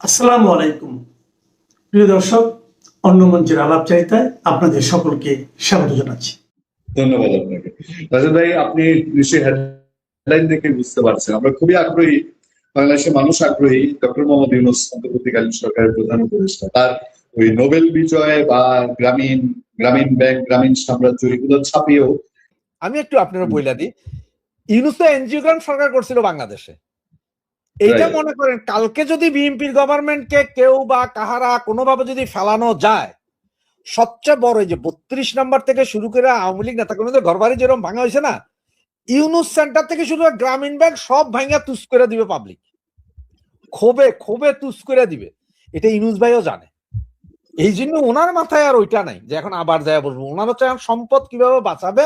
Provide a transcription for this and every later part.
আসসালামু আলাইকুম প্রিয় দর্শক, অন্য মঞ্চের আলাপচারিতায় আপনাদের সকলকে স্বাগত জানাচ্ছি। ধন্যবাদ আপনাকে। রাজা ভাই, আপনি নিশ্চয়ই হেডলাইন দেখে বুঝতে পারছেন আমরা খুবই আগ্রহী, বাংলাদেশের মানুষ আগ্রহী ডক্টর মোহাম্মদ ইউনূস অন্তর্বর্তীকালীন সরকারের প্রধান উপদেষ্টা তার ওই নোবেল বিজয় বা গ্রামীণ গ্রামীণ ব্যাংক গ্রামীণ সাম্রাজ্য এগুলো ছাপিয়েও আমি একটু আপনারা বইলা দিই, ইউনূস তো এনজিওগ্রাম সরকার করছিল বাংলাদেশে। এইটা মনে করেন কালকে যদি বিএনপির গভর্নমেন্টকে কেউ বা কাহারা কোনোভাবে যদি ফেলানো যায়, সবচেয়ে বড় এই যে 32 নম্বর থেকে শুরু করে আওয়ামী লীগ নেতা কোনো ঘর বাড়ি যেরকম ভাঙা হয়েছে না, ইউনূস সেন্টার থেকে শুরু করে গ্রামীণ ব্যাংক সব ভাঙা তুস করে দিবে পাবলিক, ক্ষোভে ক্ষোভে তুস করে দিবে। এটা ইউনূস ভাইও জানে। এই জন্য ওনার মাথায় আর ওইটা নাই যে এখন আবার যায় বলবো। ওনার হচ্ছে সম্পদ কিভাবে বাঁচাবে,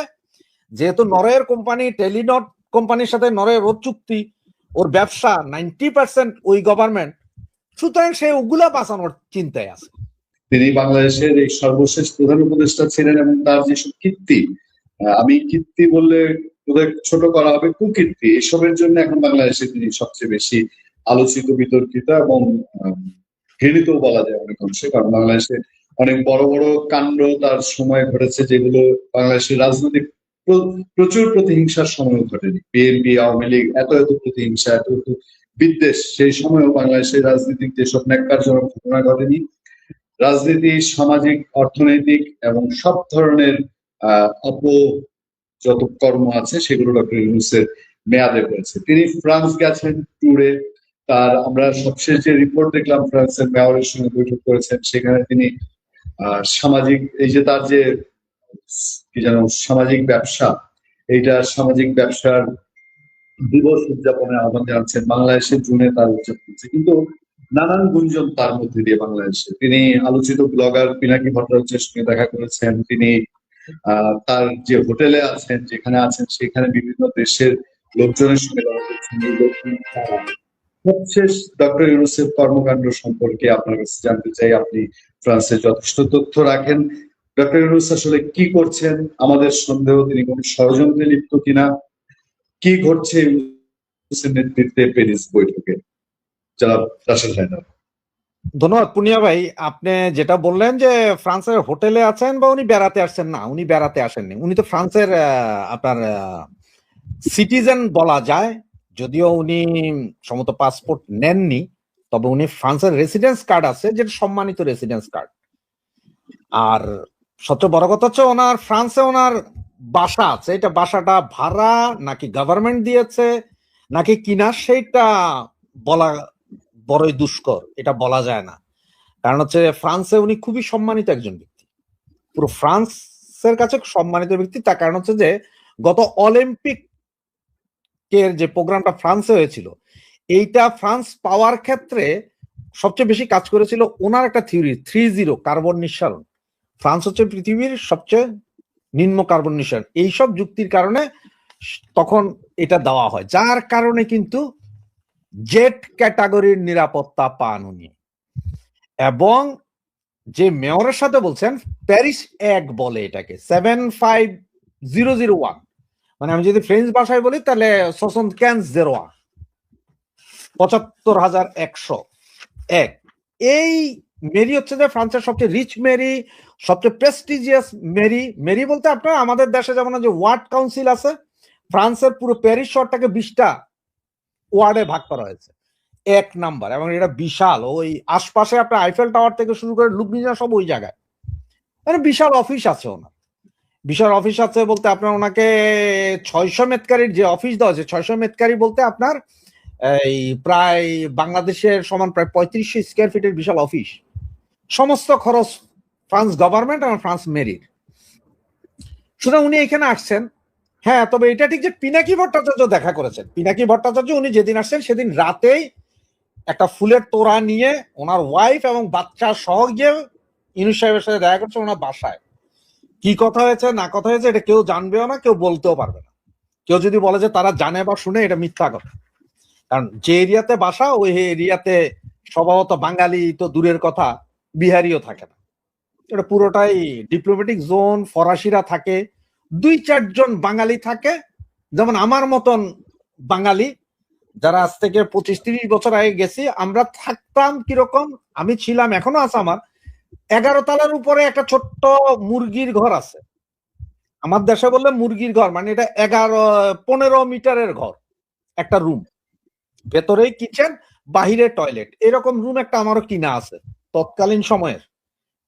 যেহেতু নরওয়ের কোম্পানি টেলিনট কোম্পানির সাথে নরওয়ের ওর চুক্তি, ওর ব্যবসা 90% ওই গভর্নমেন্ট, সুতরাং সে ওগুলা বাঁচানোর চিন্তায় আছে। তিনি বাংলাদেশের এই সর্বশেষ প্রধান উপদেষ্টা ছিলেন এবং তার যেসব কীর্তি, আমি কীর্তি বললে ওদের ছোট করা হবে, কুকীর্তি, এসবের জন্য এখন বাংলাদেশে তিনি সবচেয়ে বেশি আলোচিত, বিতর্কিত এবং ঘৃণিত বলা যায় অনেক অংশে। কারণ বাংলাদেশে অনেক বড় বড় কাণ্ড তার সময় ঘটেছে যেগুলো বাংলাদেশের রাজনৈতিক প্রচুর প্রতিহিংসার সময় ঘটেনি। বিএনপি আওয়ামী লীগ এত এত প্রতিহিংসা, এত এত বিদ্বেষ, সেই সময়ও বাংলাদেশের রাজনীতিক যেসব ন্যাক্কারজনক ঘটনা ঘটেনি। রাজনীতি, সামাজিক, অর্থনৈতিক এবং সব ধরনের যত কর্ম আছে সেগুলো ডক্টর ইউনূসের মেয়াদে হয়েছে। তিনি ফ্রান্স গেছেন ট্যুরে, তার আমরা সবশেষ যে রিপোর্ট দেখলাম ফ্রান্সের মেয়রের সঙ্গে বৈঠক করেছেন, সেখানে তিনি সামাজিক এই যে তার যে কি যেন সামাজিক ব্যবসা, এইটা সামাজিক ব্যবসার দিবস উদযাপনের আহ্বান জানাচ্ছেন। বাংলাদেশে জুনে তার উদযাপন হচ্ছে, কিন্তু নানান গুঞ্জন তার মধ্যে দিয়ে বাংলাদেশে। তিনি আলোচিত ব্লগার পিনাকি ভট্টাচার্যের সঙ্গে দেখা করেছেন, তিনি তার যে হোটেলে আছেন, যেখানে আছেন সেখানে বিভিন্ন দেশের লোকজনের সঙ্গে দেখা করছেন। সবশেষ ডক্টর ইউনূসের কর্মকাণ্ড সম্পর্কে আপনার কাছে জানতে চাই, আপনি ফ্রান্সে যথেষ্ট তথ্য রাখেন, ডক্টর ইউনূস আসলে কি করছেন? আমাদের সন্দেহ তিনি কোন ষড়যন্ত্রে লিপ্ত কিনা, কি ঘটছে ইউনূসের নেতৃত্বে প্যারিস বৈঠকে? জনাব রাশেদ হায়দার। ধন্যবাদ পুনিয়া ভাই। আপনি যেটা বললেন যে ফ্রান্সের হোটেলে আছেন বা উনি বেড়াতে আসছেন, না, উনি বেড়াতে আসেননি। উনি তো ফ্রান্সের আপনার সিটিজেন বলা যায়, যদিও উনি সম্ভবত পাসপোর্ট নেননি, তবে উনি ফ্রান্সের রেসিডেন্স কার্ড আছে, যেটা সম্মানিত রেসিডেন্স কার্ড। আর সবচেয়ে বড় কথা হচ্ছে ওনার ফ্রান্সে ওনার বাসা আছে। এটা বাসাটা ভাড়া নাকি গভর্নমেন্ট দিয়েছে নাকি কিনা, সেইটা বলা বড়ই দুষ্কর, এটা বলা যায় না। কারণ হচ্ছে ফ্রান্সে উনি খুবই সম্মানিত একজন ব্যক্তি, পুরো ফ্রান্সের কাছে সম্মানিত ব্যক্তি। তার কারণ হচ্ছে যে গত অলিম্পিক এর যে প্রোগ্রামটা ফ্রান্সে হয়েছিল, এইটা ফ্রান্স পাওয়ার ক্ষেত্রে সবচেয়ে বেশি কাজ করেছিল ওনার একটা থিওরি 30 কার্বন নিঃসরণ। ফ্রান্স হচ্ছে পৃথিবীর সবচেয়ে নিম্ন কার্বন নিঃসরণ। এইসব যুক্তির কারণে তখন এটা দেওয়া হয়, যার কারণে কিন্তু জেট ক্যাটাগরির নিরাপত্তা পান উনি। এবং যে মেয়রের সাথে বলছেন, প্যারিস এক বলে এটাকে 75001, মানে আমি যদি ফ্রেঞ্চ ভাষায় বলি তাহলে ৭৫,101। এই মেরি হচ্ছে যে ফ্রান্সের সবচেয়ে রিচ মেরি, সবচেয়ে প্রেস্টিজিয়াস মেরি। মেরি বলতে আপনার আমাদের দেশে যেমন যে ওয়ার্ড কাউন্সিল আছে, ফ্রান্সের পুরো প্যারিস শহরটাকে 20টা ওয়ার্ডে ভাগ করা হয়েছে, 1 নাম্বার। এবং এটা বিশাল, ওই আশপাশে আপনার আইফেল টাওয়ার থেকে শুরু করে লুবনিয়া সব ওই জায়গায়, মানে বিশাল অফিস আছে ওনার। বিশাল অফিস আছে বলতে আপনার ওনাকে 600 মেতকারির যে অফিস দেওয়া আছে, 600 মেতকারি বলতে আপনার এই প্রায় বাংলাদেশের সমান প্রায় 3500 স্কোয়ার ফিটের বিশাল অফিস। সমস্ত খরচ ফ্রান্স গভর্নমেন্ট এবং ফ্রান্স মেরির। সুতরাং উনি এখানে আসছেন। হ্যাঁ, তবে এটা ঠিক যে পিনাকি ভট্টাচার্য দেখা করেছেন। পিনাকি ভট্টাচার্য উনি যেদিন আসছেন সেদিন রাতেই একটা ফুলের তোড়া নিয়ে ওনার ওয়াইফ এবং বাচ্চা সহ গিয়ে ইউনূস সাহেবের সাথে দেখা করছে ওনার বাসায়। কি কথা হয়েছে না কথা হয়েছে এটা কেউ জানবেও না, কেউ বলতেও পারবে না। কেউ যদি বলে যে তারা জানে বা শুনে, এটা মিথ্যা কথা। কারণ যে এরিয়াতে বাসা ওই এরিয়াতে স্বভাবত বাঙালি তো দূরের কথা, বিহারিও থাকে না। এটা পুরোটাই ডিপ্লোম্যাটিক জোন। ফরাসিরা থাকে, 2-4 জন বাঙালি থাকে, যেমন আমার মতন বাঙালি যারা আজ থেকে 25-30 বছর আগে গেছি, আমরা থাকতাম কিরকম, আমি ছিলাম, এখনো আছে আমার 11 তলার উপরে একটা ছোট্ট মুরগির ঘর আছে। আমার দেশে বললে মুরগির ঘর মানে এটা 15 মিটারের ঘর, একটা রুম, ভেতরেই কিচেন, বাহিরে টয়লেট, এরকম রুম একটা আমারও কিনা আছে তৎকালীন সময়ের।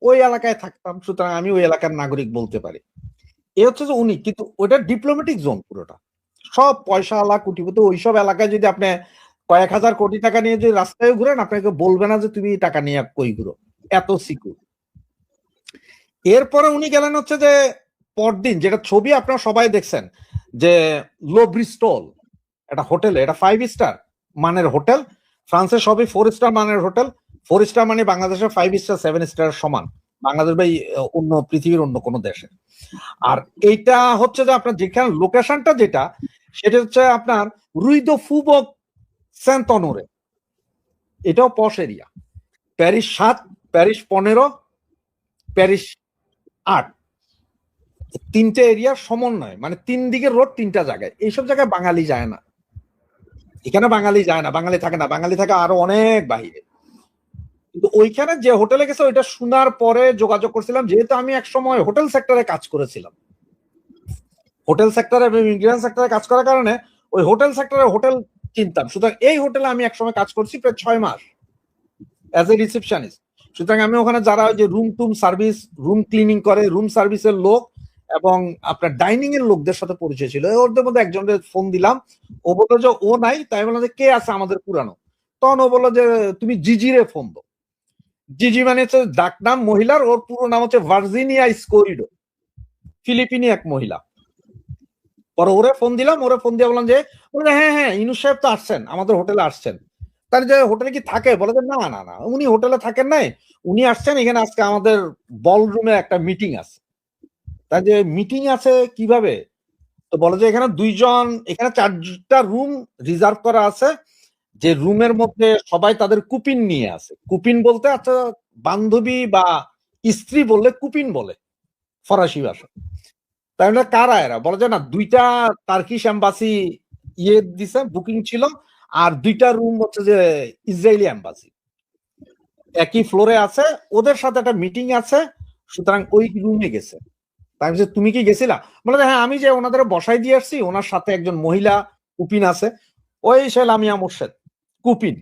ওই এলাকায় থাকতাম, সুতরাং আমি ওই এলাকার নাগরিক বলতে পারি। এ হচ্ছে যে উনি, কিন্তু ওটা ডিপ্লোম্যাটিক জোন পুরোটা, সব পয়সাওয়ালা কোটিপতি ওইসব এলাকায় যদি আপনি কয়েক হাজার কোটি টাকা নিয়ে যদি রাস্তায় ঘুরেন, আপনাকে বলবে না যে তুমি টাকা নিয়ে কই ঘুরো, এত সিকিউর। এরপরে উনি গেলেন হচ্ছে যে পরদিন, যেটা ছবি আপনারা সবাই দেখছেন, যে লো ব্রিস্টল একটা হোটেলে, এটা 5 স্টার মানের হোটেল, ফ্রান্সের সবই 4 স্টার মানের হোটেল। 4 স্টার মানে বাংলাদেশের 5 স্টার 7 স্টার সমান, বাংলাদেশ বা অন্য পৃথিবীর অন্য কোনো দেশে। আর এইটা হচ্ছে যে আপনার যেখানে লোকেশনটা যেটা, সেটা হচ্ছে আপনার রুই দো ফুবক সেন্ট অনোরে, এটাও পশ এরিয়া। প্যারিস 7, প্যারিস 15, প্যারিস 8, তিনটে এরিয়ার সমন্বয়, মানে 3 দিকের রোড 3টা জায়গায়। এইসব জায়গায় বাঙালি যায় না, এখানে বাঙালি যায় না, বাঙালি থাকে না, বাঙালি থাকে আরো অনেক বাহিরে। কিন্তু ওইখানে যে হোটেলে গেছে ওইটা শোনার পরে যোগাযোগ করছিলাম, যেহেতু আমি এক সময় হোটেল সেক্টরে কাজ করেছিলাম, হোটেল সেক্টরে ইমিগ্রেশন সেক্টরে কাজ করার কারণে ওই হোটেল সেক্টরে হোটেল চিনতাম। সুতরাং এই হোটেলে আমি একসময় কাজ করছি প্রায় 6 মাস অ্যাজ এ রিসেপশনিস্ট। সুতরাং আমি ওখানে যারা ওই যে রুম টুম সার্ভিস, রুম ক্লিনিং করে, রুম সার্ভিসের লোক এবং আপনার ডাইনিং এর লোকদের সাথে পরিচয় ছিল। ওদের মধ্যে একজনের ফোন দিলাম, ও বললো যে ও নাই, তাই বললাম যে কে আছে আমাদের পুরানো, তখন ও বললো যে তুমি জিজিরে ফোন দাও। জিজি মানে হচ্ছে ডাক নাম মহিলার, ওর পুরো নাম হচ্ছে ভার্জিনিয়া স্কোরিডো, ফিলিপিনি এক মহিলা। পরে ওরে ফোন দিলাম, ওরে ফোন দিয়ে বললাম যে হ্যাঁ হ্যাঁ ইনুস সাহেব তো আসছেন, আমাদের হোটেলে আসছেন। তার যে হোটেলে কি থাকে, বলে যে না না না উনি হোটেলে থাকেন নাই, উনি আসছেন এখানে আজকে আমাদের বল রুমে একটা মিটিং আছে। তার যে মিটিং আছে কিভাবে, তো বলে যে এখানে 2 জন, এখানে 4টা রুম রিজার্ভ করা আছে, যে রুমের মধ্যে সবাই তাদের কুপিন নিয়ে আছে। কুপিন বলতে আচ্ছা বান্ধবী বা স্ত্রী বললে কুপিন বলে ফরাসি ভাষা। তাহলে কারা এরা, বলা যায় না 2টা টার্কিশ এম্বাসি ইয়ে দিছে, বুকিং ছিল, আর 2টা রুম হচ্ছে যে ইসরায়েলি এম্বাসি একই ফ্লোরে আছে, ওদের সাথে একটা মিটিং আছে, সুতরাং ওই রুমে গেছে। তাই বলছে তুমি কি গেছিলা, বলে হ্যাঁ আমি যে ওনাদের বসাই দিয়ে আসছি, ওনার সাথে একজন মহিলা কুপিন আছে, ওই সে লামিয়া মোর্শেদ কুপিন,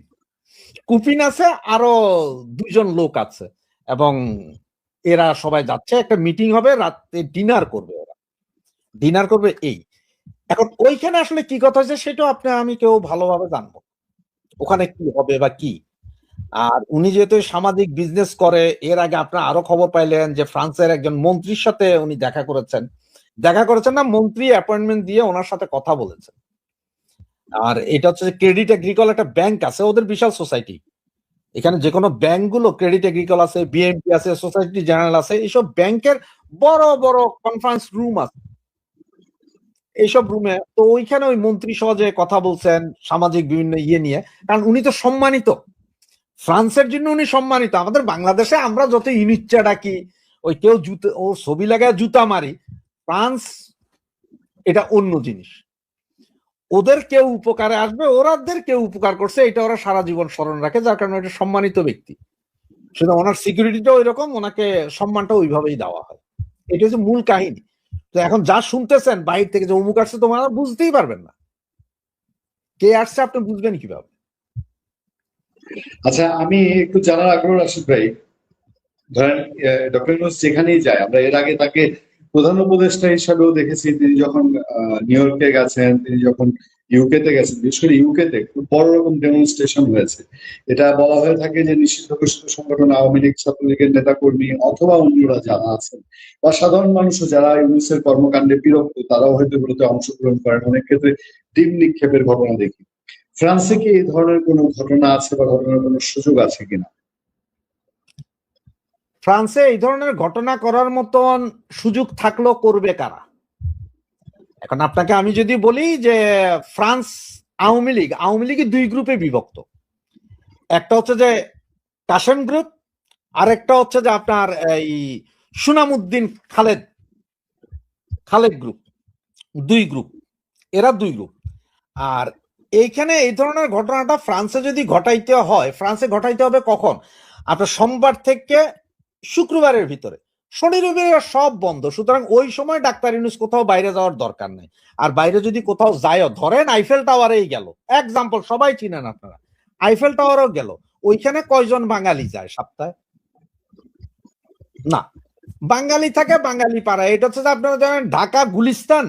কুপিন আছে, আরো 2 জন লোক আছে, এবং এরা সবাই যাচ্ছে, একটা মিটিং হবে, রাতে ডিনার করবে, ওরা ডিনার করবে। এই এখন ওইখানে আসলে কি কথা হয়েছে সেটাও আপনি আমি কেউ ভালোভাবে জানবো, ওখানে কি হবে বা কি। আর উনি যেহেতু সামাজিক বিজনেস করে, এর আগে আপনার আরো খবর পাইলেন যে ফ্রান্সের একজন মন্ত্রীর সাথে উনি দেখা করেছেন না, মন্ত্রী অ্যাপয়েন্টমেন্ট দিয়ে ওনার সাথে কথা বলেছেন। আর এটা হচ্ছে ক্রেডিট এগ্রিকল একটা ব্যাংক আছে, ওদের বিশাল সোসাইটি, এখানে যে কোনো ব্যাংকগুলো, ক্রেডিট এগ্রিকল আছে, বিএমপি আছে, সোসাইটি জেনারেল আছে, এইসব ব্যাংকের বড় বড় কনফারেন্স রুম আছে এইসব রুমে। তো ওইখানে ওই মন্ত্রী সহজে কথা বলছেন সামাজিক বিভিন্ন ইয়ে নিয়ে, কারণ উনি তো সম্মানিত, ফ্রান্সের জন্য উনি সম্মানিত। আমাদের বাংলাদেশে আমরা যত ইউনিচ্চা ডাকি, ওই কেউ জুতো ও ছবি লাগায় জুতা মারি, ফ্রান্স এটা অন্য জিনিস, ওদের কেউ উপকারে আসবে, ওরাদের কেউ উপকার করছে, এটা ওরা সারা জীবন স্মরণ রাখে, যার কারণে এটা সম্মানিত ব্যক্তি। সেটা ওনার সিকিউরিটিটা ওই রকম, ওনাকে সম্মানটা ওইভাবেই দেওয়া হয়, এটা হচ্ছে মূল কাহিনী। তো এখন যা শুনতেছেন বাইরে থেকে যে অমুক আসছে, তোমরা বুঝতেই পারবেন না কে আসছে, আপনি বুঝবেন কিভাবে। আচ্ছা, আমি একটু জানার আগ্রহ রাশিদ ভাই, ধরেন ডক্টর ইউনূস যেখানেই যায়, আমরা এর আগে তাকে প্রধান উপদেষ্টা হিসাবেও দেখেছি। তিনি যখন নিউ ইয়র্কে গেছেন, তিনি যখন ইউকে তে গেছেন, বিশেষ করে ইউকে তে খুব বড় রকম ডেমনস্ট্রেশন হয়েছে। এটা বলা হয়ে থাকে যে নিষিদ্ধ ঘোষিত সংগঠন আওয়ামী লীগ, ছাত্রলীগের নেতাকর্মী অথবা অন্যরা যারা আছেন বা সাধারণ মানুষও যারা ইউনূসের কর্মকাণ্ডে বিরক্ত, তারাও হয়তো এগুলোতে অংশগ্রহণ করেন। অনেক ক্ষেত্রে ডিম নিক্ষেপের ঘটনা দেখি। ফ্রান্সে কি এই ধরনের কোনো ঘটনা আছে বা ঘটনার কোনো সুযোগ আছে কিনা? ফ্রান্সে এই ধরনের ঘটনা করার মতন সুযোগ থাকলেও করবে কারা? এখন আপনাকে আমি যদি বলি যে ফ্রান্স আওয়ামী লীগ 2 গ্রুপে বিভক্ত, একটা হচ্ছে যে কাশেম গ্রুপ, আর একটা হচ্ছে যে আপনার এই সুনামউদ্দিন খালেদ গ্রুপ, 2 গ্রুপ, এরা 2 গ্রুপ। আর এইখানে এই ধরনের ঘটনাটা ফ্রান্সে যদি ঘটাইতে হয়, ফ্রান্সে ঘটাইতে হবে কখন? আপনার সোমবার থেকে শুক্রবারের ভিতরে। শনি রবি সব বন্ধ, সুতরাং ওই সময় ডাক্তার ইউনূস কোথাও বাইরে যাওয়ার দরকার নেই। আর বাইরে যদি কোথাও যায়, ধরেন আইফেল টাওয়ারেই গেল, এক্সাম্পল, সবাই চিনেন আপনারা, আইফেল টাওয়ারও গেল, ওইখানে কয়জন বাঙালি যায় সপ্তাহে? না, বাঙালি থাকে বাঙালি পাড়ায়। এটা হচ্ছে যে আপনারা জানেন ঢাকা গুলিস্তান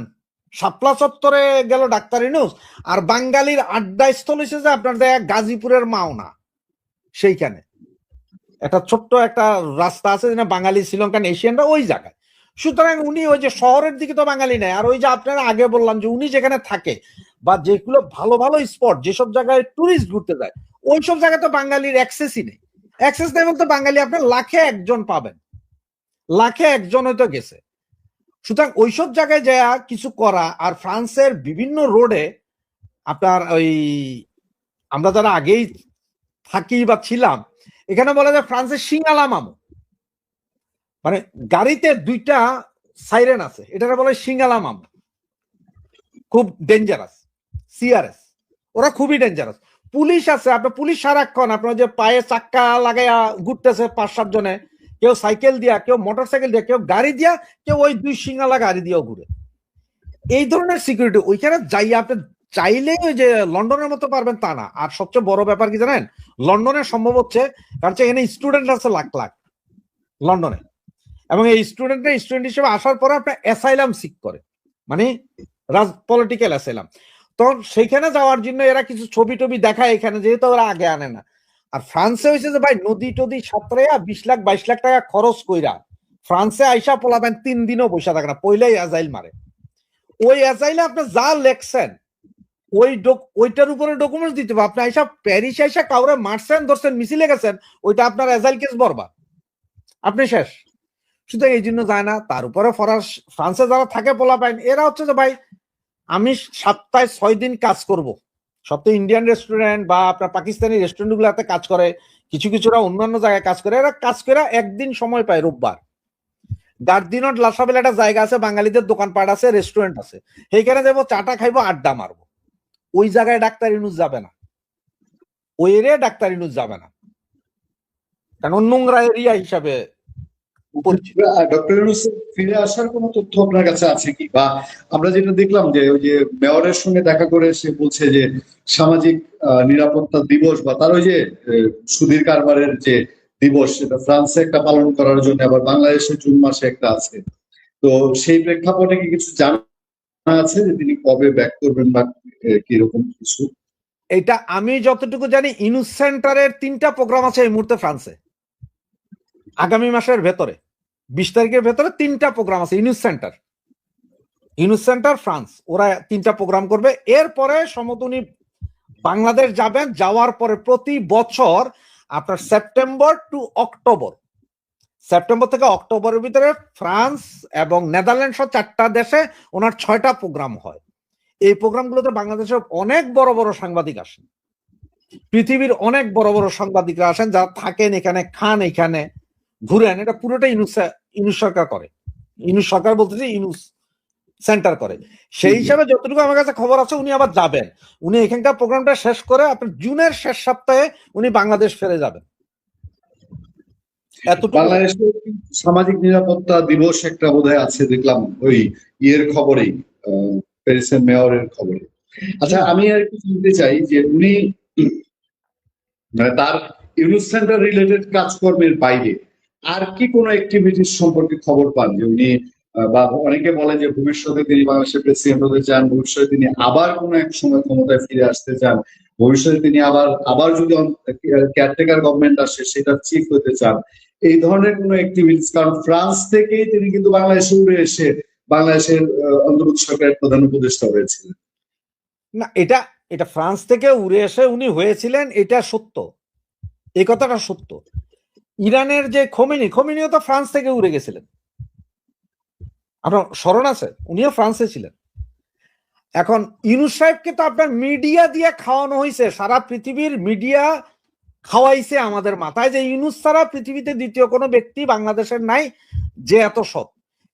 শাপলা চত্বরে গেল ডাক্তার ইউনূস, আর বাঙালির আড্ডা স্থল হচ্ছে যে আপনার গাজীপুরের মাওনা, সেইখানে একটা ছোট্ট একটা রাস্তা আছে যেটা বাঙালি শ্রীলঙ্কান এশিয়ানরা ওই জায়গায়। সুতরাং উনি ওই যে শহরের দিকে তো বাঙালি নেই। আর ওই যে আপনারা আগে বললাম যে উনি যেখানে থাকে বা যেগুলো ভালো ভালো স্পট, যেসব জায়গায় টুরিস্ট ঘুরতে যায়, ওইসব জায়গায় তো বাঙালির অ্যাক্সেসই নেই। অ্যাক্সেস নেই বলতে বাঙালি আপনার লাখে একজন পাবেন, লাখে একজন হয়তো গেছে। সুতরাং ওইসব জায়গায় যা কিছু করা, আর ফ্রান্সের বিভিন্ন রোডে আপনার ওই আমরা যারা আগেই থাকি বা ছিলাম, এখানে বলা যায় ফ্রান্সের সিঙ্গালা মামু, মানে গাড়িতে দুইটা সাইরেন আছে, এটাকে বলে সিঙ্গালা মামু, খুব ডেঞ্জারাস। সিআরএস ওরা খুবই ডেঞ্জারাস। পুলিশ আছে, আপনার পুলিশ সারাক্ষণ আপনার যে পায়ে চাক্কা লাগাইয়া ঘুরতেছে 5-7 জনে, কেউ সাইকেল দিয়া, কেউ মোটর সাইকেল দিয়া, কেউ গাড়ি দিয়া, কেউ ওই 2 সিঙ্গালা গাড়ি দিয়েও ঘুরে। এই ধরনের সিকিউরিটি ওইখানে যাই আপনি চাইলে ওই যে লন্ডনের মতো পারবেন তা না। আর সবচেয়ে বড় ব্যাপার কি জানেন, লন্ডনে সম্ভব হচ্ছে কারণ এখানে স্টুডেন্ট আছে লাখ লাখ লন্ডনে, এবং এই স্টুডেন্ট হিসেবে আসার পরে আপনার অ্যাসাইলাম সিক করে, মানে পলিটিক্যাল অ্যাসাইলাম। তখন সেখানে যাওয়ার জন্য এরা কিছু ছবি টবি দেখায় এখানে, যেহেতু ওরা আগে আনে না। আর ফ্রান্সে হয়েছে যে ভাই নদী টদি সাঁতরাইয়া 20 লাখ 22 লাখ টাকা খরচ কইরা ফ্রান্সে আইসা পোলাবেন 3 দিনও বসে থাকে না, পইলাই অ্যাজাইল মারে। ওই অ্যাজাইলে আপনি যা লেখছেন ওইটার উপরে ডকুমেন্টস দিতে হবে। আপনি আইসা প্যারিস আইসা কাউরে মারছেন, ধরছেন, মিছিলে গেছেন, ওইটা আপনার অ্যাজাইল কেস বরবাদ, আপনি শেষ। শুধু এই জন্য যায় না। তার উপরে ফ্রান্সে যারা থাকে পোলাপাইন, এরা হচ্ছে যে ভাই আমি সপ্তাহে 6 দিন কাজ করব। সপ্তাহে ইন্ডিয়ান রেস্টুরেন্ট বা আপনার পাকিস্তানি রেস্টুরেন্ট গুলাতে কাজ করে, কিছু কিছুরা অন্যান্য জায়গায় কাজ করে। এরা কাজ করে একদিন সময় পায় রোববার, গার্দিনট লাসাবেল একটা জায়গা আছে, বাঙালিদের দোকানপাট আছে, রেস্টুরেন্ট আছে, সেইখানে যাবো, চাটা খাইবো, আড্ডা মারবো। ওই জায়গায় ডাক্তার ইউনূস যাবে না, ওই এরিয়া ডাক্তার ইউনূস যাবে না, কারণ নোংরা এরিয়া হিসাবে পরিচিত। ডক্টর ইউনূস ফিরে আসার কোনো তথ্য আপনার কাছে আছে কি? বা আমরা যেটা দেখলাম যে ওই যে মেয়রের সঙ্গে দেখা করে সে বলছে যে সামাজিক নিরাপত্তা দিবস বা তার ওই যে সুধীর কারবারের যে দিবস, সেটা ফ্রান্সে একটা পালন করার জন্য, আবার বাংলাদেশে জুন মাসে একটা আছে। তো সেই প্রেক্ষাপটে কি কিছু জানা আছে যে তিনি কবে ব্যাক করবেন বা কিরকম কিছু? এটা আমি যতটুকু জানি ইউনূস সেন্টারের 3টা প্রোগ্রাম আছে এই মুহূর্তে ফ্রান্সে, আগামী মাসের ভেতরে 20 তারিখের ভেতরে 3টা প্রোগ্রাম আছে। ইউনূস সেন্টার ফ্রান্স, ওরা 3টা প্রোগ্রাম করবে। এরপরে সমতুনি বাংলাদেশ যাবেন, যাওয়ার পরে প্রতি বছর আপনার সেপ্টেম্বর থেকে অক্টোবরের ভিতরে ফ্রান্স এবং নেদারল্যান্ড সহ 4টা দেশে ওনার 6টা প্রোগ্রাম হয়। এই প্রোগ্রামগুলোতে বাংলাদেশের অনেক বড় বড় সাংবাদিক আসেন, পৃথিবীর অনেক বড় বড় সাংবাদিকরা আসেন, যারা থাকেন এখানে, খান এখানে, ঘুরেন। এটা পুরোটা ইউনূস সরকার করে। ইউনূস সরকার বলতে ইউনূস সেন্টার করে। সেই হিসাবে যতটুকু আমার কাছে খবর আছে, উনি আবার যাবেন। উনি এখানকার প্রোগ্রামটা শেষ করে আপনার জুনের শেষ সপ্তাহে উনি বাংলাদেশ ফিরে যাবেন। বাংলাদেশে সামাজিক নিরাপত্তা দিবস একটা বোধহয় আছে, দেখলাম ওই ইয়ের খবরেই, প্যারিসের মেয়রের খবরে। আচ্ছা, আমি আর একটু শুনতে চাই যে উনি মানে তার ইউনূস সেন্টার রিলেটেড কাজকর্মের বাইরে আর কি কোনো অ্যাক্টিভিটিস সম্পর্কে খবর পান যে উনি, বা অনেকে বলেন যে ভবিষ্যতে তিনি বাংলাদেশের প্রেসিডেন্ট হতে চান, ভবিষ্যতে তিনি আবার কোনো এক সময় ক্ষমতায় ফিরে আসতে চান, ভবিষ্যতে তিনি আবার যদি কেয়ারটেকার গভর্নমেন্ট আসে সেটার চিফ হতে চান, এই ধরনের কোনো অ্যাক্টিভিটিস? কারণ ফ্রান্স থেকেই তিনি কিন্তু বাংলাদেশে উড়ে এসে বাংলাদেশের অন্তর্বর্তী সরকারের প্রধান উপদেষ্টা হয়েছিলেন। না, এটা ফ্রান্স থেকে উড়ে এসে উনি হয়েছিলেন, এটা সত্য, এই কথাটা সত্য। ইরানের যে খোমেনিও তো ফ্রান্স থেকে উড়ে গেছিলেন, আপনার স্মরণ আছে, উনিও ফ্রান্সে ছিলেন। এখন ইউনূস সাহেবকে তো আপনার মিডিয়া দিয়ে খাওয়ানো হয়েছে, সারা পৃথিবীর মিডিয়া খাওয়াইছে আমাদের মাথায় যে ইউনূস ছাড়া পৃথিবীতে দ্বিতীয় কোনো ব্যক্তি বাংলাদেশের নাই যে এত সৎ,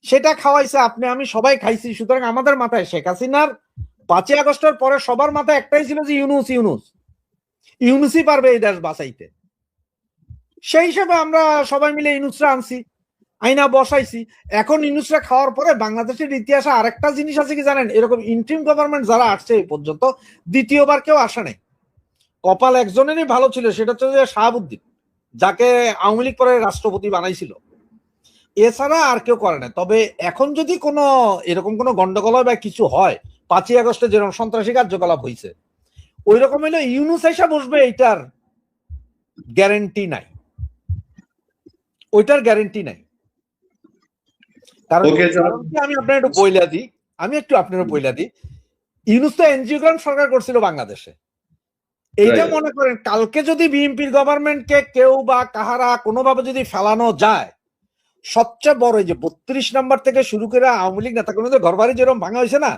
সেটা খাওয়াইছে। আপনি আমি সবাই খাইছি। সুতরাং আমাদের মাথায় শেখ হাসিনার 5ই আগস্টের পরে সবার মাথায় একটাই ছিল যে ইউনুস ইউনুস ইউনুসই পারবে এই দেশ বাঁচাইতে। সেই হিসাবে আমরা সবাই মিলে ইউনুসরা আনছি, আইনা বসাইছি। এখন ইউনুসরা খাওয়ার পরে বাংলাদেশের ইতিহাসে আরেকটা জিনিস আছে কি জানেন, এরকম ইন্টারিম গভর্নমেন্ট যারা আসছে এই পর্যন্ত দ্বিতীয়বার কেউ আসে নাই। কপাল একজনেরই ভালো ছিল, সেটা হচ্ছে যে শাহাবুদ্দিন, যাকে আওয়ামী লীগ পরে রাষ্ট্রপতি বানাইছিল। এছাড়া আর কেউ করে না। তবে এখন যদি কোনো এরকম কোনো গন্ডগোল বা কিছু হয়, 5ই আগস্টে যেরকম সন্ত্রাসী কার্যকলাপ হয়েছে ওই রকম হইলে ইউনুস এসে বসবে, এইটার গ্যারেন্টি নাই, ওইটার গ্যারেন্টি নাই। কারণ আমি আপনার একটু বইলা দিই, আপনার বইলা দিই, ইউনুস তো এনজিওগ্রাম সরকার করছিল বাংলাদেশে। এইটা মনে করেন কালকে যদি বিএনপির গভর্নমেন্টকে কেউ বা কাহারা কোনোভাবে যদি ফেলানো যায়, সবচেয়ে বড় যে 32 নম্বর থেকে শুরু করে আওয়ামী লীগ নেতা কোনো ঘরবাড়ি যেরকম ভাঙা হয়েছে না,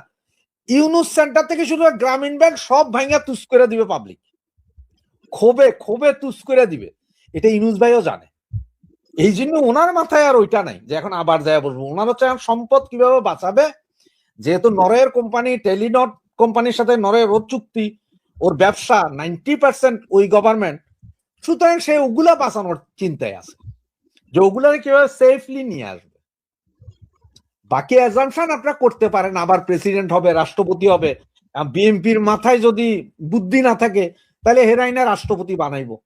ইউনুস সেন্টার থেকে শুরু করে গ্রামীণ ব্যাংক সব ভাঙা তুস করে দিবে পাবলিক, ক্ষোভে ক্ষোভে তুস করে দিবে। এটা ইউনুস ভাইও জানে। এই জন্য ওনার মাথায় আর ওইটা নাই যে এখন আবার যায় বলবো। ওনার হচ্ছে সম্পদ কিভাবে বাঁচাবে, যেহেতু নরওয়ের কোম্পানি টেলিনট কোম্পানির সাথে নরওয়ের ওর চুক্তি, ওর ব্যবসা 90% ওই গভর্নমেন্ট, সুতরাং সে ওগুলা বাঁচানোর চিন্তায় আছে যে ওগুলা কিভাবে সেফলি নিয়ে আসবে। বাকি অ্যাজাম্পশন আপনারা করতে পারেন, আবার প্রেসিডেন্ট হবে, রাষ্ট্রপতি হবে। বিএনপির মাথায় যদি বুদ্ধি না থাকে তাহলে হেরাইনা রাষ্ট্রপতি বানাইবো।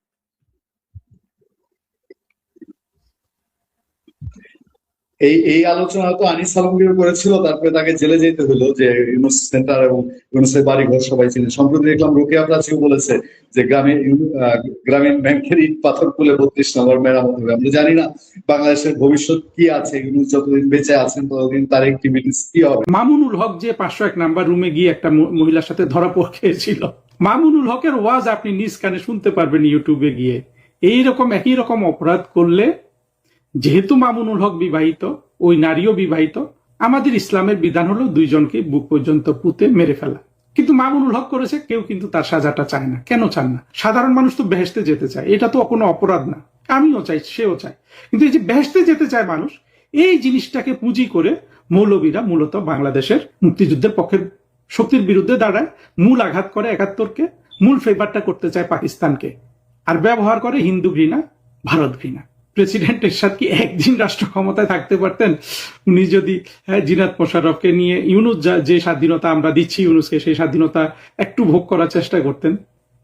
এই আলোচনা তো আনিস আলমগীর করেছিল, তারপরে তাকে জেলে যেতে হলো, যে ইউনুস সেন্টার এবং ইউনুসের বাড়ি ঘর সবাই ছিলেন। সম্প্রতি দেখলাম রোকেয়া প্রাচীও বলেছে যে গ্রামীণ ব্যাংকের ইট পাথর তুলে 32 নম্বর মেরামত হবে। আমরা জানি না বাংলাদেশের ভবিষ্যৎ কি আছে, ইউনুস যতদিন বেঁচে আছেন ততদিন তার অ্যাক্টিভিটিস কি হবে। মামুনুল হক যে 501 নাম্বার রুমে গিয়ে একটা মহিলার সাথে ধরা পড়েছিল, মামুনুল হকের ওয়াজ আপনি নিজ কানে শুনতে পারবেন ইউটিউবে গিয়ে। এইরকম একই রকম অপরাধ করলে, যেহেতু মামুনুল হক বিবাহিত, ওই নারীও বিবাহিত, আমাদের ইসলামের বিধান হলো 2 জনকে বুক পর্যন্ত পুঁতে মেরে ফেলা। কিন্তু মামুনুল হক করেছে, কেউ কিন্তু তার সাজাটা চায় না। কেন চান না? সাধারণ মানুষ তো বেহেশতে যেতে চায়, এটা তো কোনো অপরাধ না। আমিও চাই, সেও চায়। কিন্তু এই যে বেহেশতে যেতে চায় মানুষ, এই জিনিসটাকে পুঁজি করে মৌলবীরা মূলত বাংলাদেশের মুক্তিযুদ্ধের পক্ষের শক্তির বিরুদ্ধে দাঁড়ায়, মূল আঘাত করে 71কে, মূল ফেভারটা করতে চায় পাকিস্তানকে, আর ব্যবহার করে হিন্দু ঘৃণা, ভারত ঘৃণা। প্রেসিডেন্ট এরশাদ কি একদিন রাষ্ট্র ক্ষমতায় থাকতে পারতেন? উনি যদি জিনাত মোশাররফকে নিয়ে ইউনুস যে স্বাধীনতা আমরা দিচ্ছি ইউনুসকে, সেই স্বাধীনতা একটু ভোগ করার চেষ্টা করতেন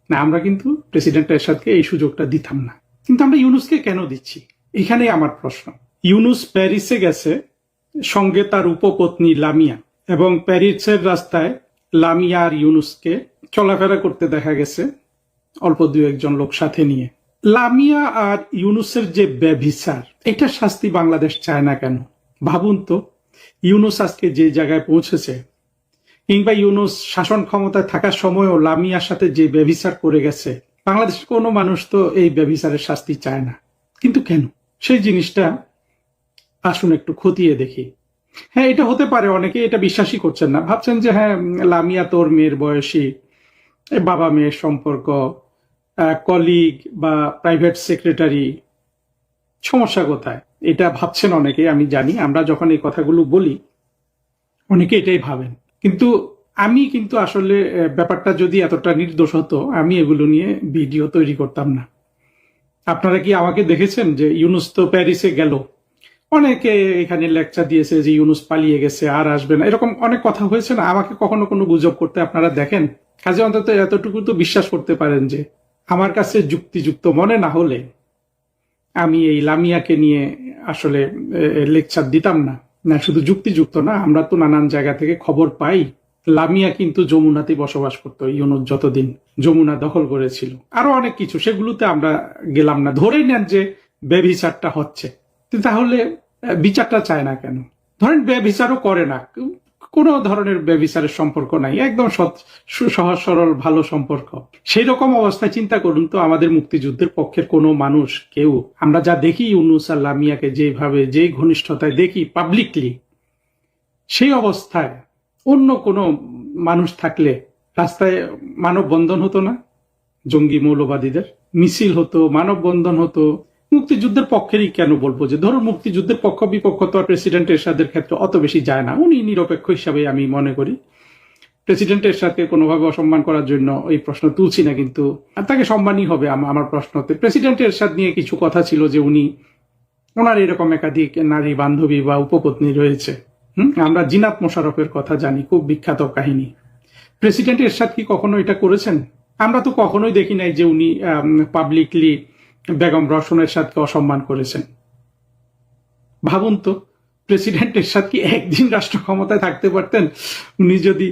না। আমরা কিন্তু প্রেসিডেন্ট এরশাদকে এই সুযোগটা দিতাম না। কিন্তু আমরা ইউনুসকে কেন দিচ্ছি? এখানেই আমার প্রশ্ন। ইউনুস প্যারিসে গেছে, সঙ্গে তার উপপত্নী লামিয়া, এবং প্যারিসের রাস্তায় লামিয়া আর ইউনুসকে চলাফেরা করতে দেখা গেছে অল্প 2-1 লোক সাথে নিয়ে। লামিয়া আর ইউনুসের যে ব্যভিচার, এটার শাস্তি বাংলাদেশ চায় না কেন? ভাবুন তো, ইউনুস আজকে যে জায়গায় পৌঁছেছে, কিংবা ইউনুস শাসন ক্ষমতায় থাকার সময়ও লামিয়ার সাথে যে ব্যভিচার করে গেছে, বাংলাদেশের কোনো মানুষ তো এই ব্যভিচারের শাস্তি চায় না। কিন্তু কেন? সেই জিনিসটা আসুন একটু খতিয়ে দেখি। হ্যাঁ, এটা হতে পারে অনেকে এটা বিশ্বাসই করছেন না, ভাবছেন যে হ্যাঁ লামিয়া তোর মেয়ের বয়সী, বাবা মেয়ের সম্পর্ক, কলিগ বা প্রাইভেট সেক্রেটারি, সমস্যা কোথায়? এটা ভাবছেন অনেকে, আমি জানি। আমরা যখন এই কথাগুলো বলি অনেকে এটাই ভাবেন, কিন্তু আমি কিন্তু আসলে ব্যাপারটা যদি এতটা নির্দোষ হতো, আমি এগুলো নিয়ে ভিডিও তৈরি করতাম না। আপনারা কি আমাকে দেখেছেন যে ইউনুস তো প্যারিসে গেল? অনেকে এখানে লেকচার দিয়েছে যে ইউনুস পালিয়ে গেছে, আর আসবে না, এরকম অনেক কথা হয়েছে না? আমাকে কখনো কোনো গুজব করতে আপনারা দেখেন? কাজে অন্তত এতটুকু তো বিশ্বাস করতে পারেন যে আমার কাছে যুক্তিযুক্ত মনে না হলে আমি এই লামিয়াকে নিয়ে আসলে লেকচার দিতাম না। না, শুধু যুক্তিযুক্ত না, আমরা তো নানান জায়গা থেকে খবর পাই লামিয়া কিন্তু যমুনাতে বসবাস করতো ইউনুস যতদিন যমুনা দখল করেছিল। আরো অনেক কিছু, সেগুলোতে আমরা গেলাম না। ধরে নেন যে ব্যভিচারটা হচ্ছে, তাহলে বিচারটা চায় না কেন? ধরেন ব্যভিচারও করে না, কোনো ধরনের ব্যভিচারের সম্পর্ক নাই, একদম সহজ সরল ভালো সম্পর্ক। সেই রকম অবস্থায় চিন্তা করুন তো, আমাদের মুক্তিযুদ্ধের পক্ষের কোনো মানুষ, কেউ, আমরা যা দেখি ইউনুস আর লামিয়াকে যেভাবে, যে ঘনিষ্ঠতায় দেখি পাবলিকলি, সেই অবস্থায় অন্য কোনো মানুষ থাকলে রাস্তায় মানববন্ধন হতো না? জঙ্গি মৌলবাদীদের মিছিল হতো, মানববন্ধন হতো। মুক্তিযুদ্ধের পক্ষেরই কেন বলবো? যে ধরো মুক্তিযুদ্ধের পক্ষ বিপক্ষ তো প্রেসিডেন্ট এরশাদের ক্ষেত্রে অত বেশি যায় না, উনি নিরপেক্ষ হিসাবে আমি মনে করি। প্রেসিডেন্টের সাথে কোনোভাবে অসম্মান করার জন্য এই প্রশ্ন তুলছি না, কিন্তু তাকে সম্মানই হবে আমার প্রশ্নতে। প্রেসিডেন্টের সাথে নিয়ে কিছু কথা ছিল যে ওনার এরকম একাধিক নারী বান্ধবী বা উপপত্নী রয়েছে। আমরা জিনাত মোশাররফের কথা জানি, খুব বিখ্যাত কাহিনী। প্রেসিডেন্ট এরশাদ কি কখনো এটা করেছেন? আমরা তো কখনোই দেখি নাই যে উনি পাবলিকলি বেগম রওশন এরশাদকে অসম্মান করেছেন। ভাবুন তো, প্রেসিডেন্ট এরশাদ কি একদিন রাষ্ট্র ক্ষমতায় থাকতে পারতেন উনি যদি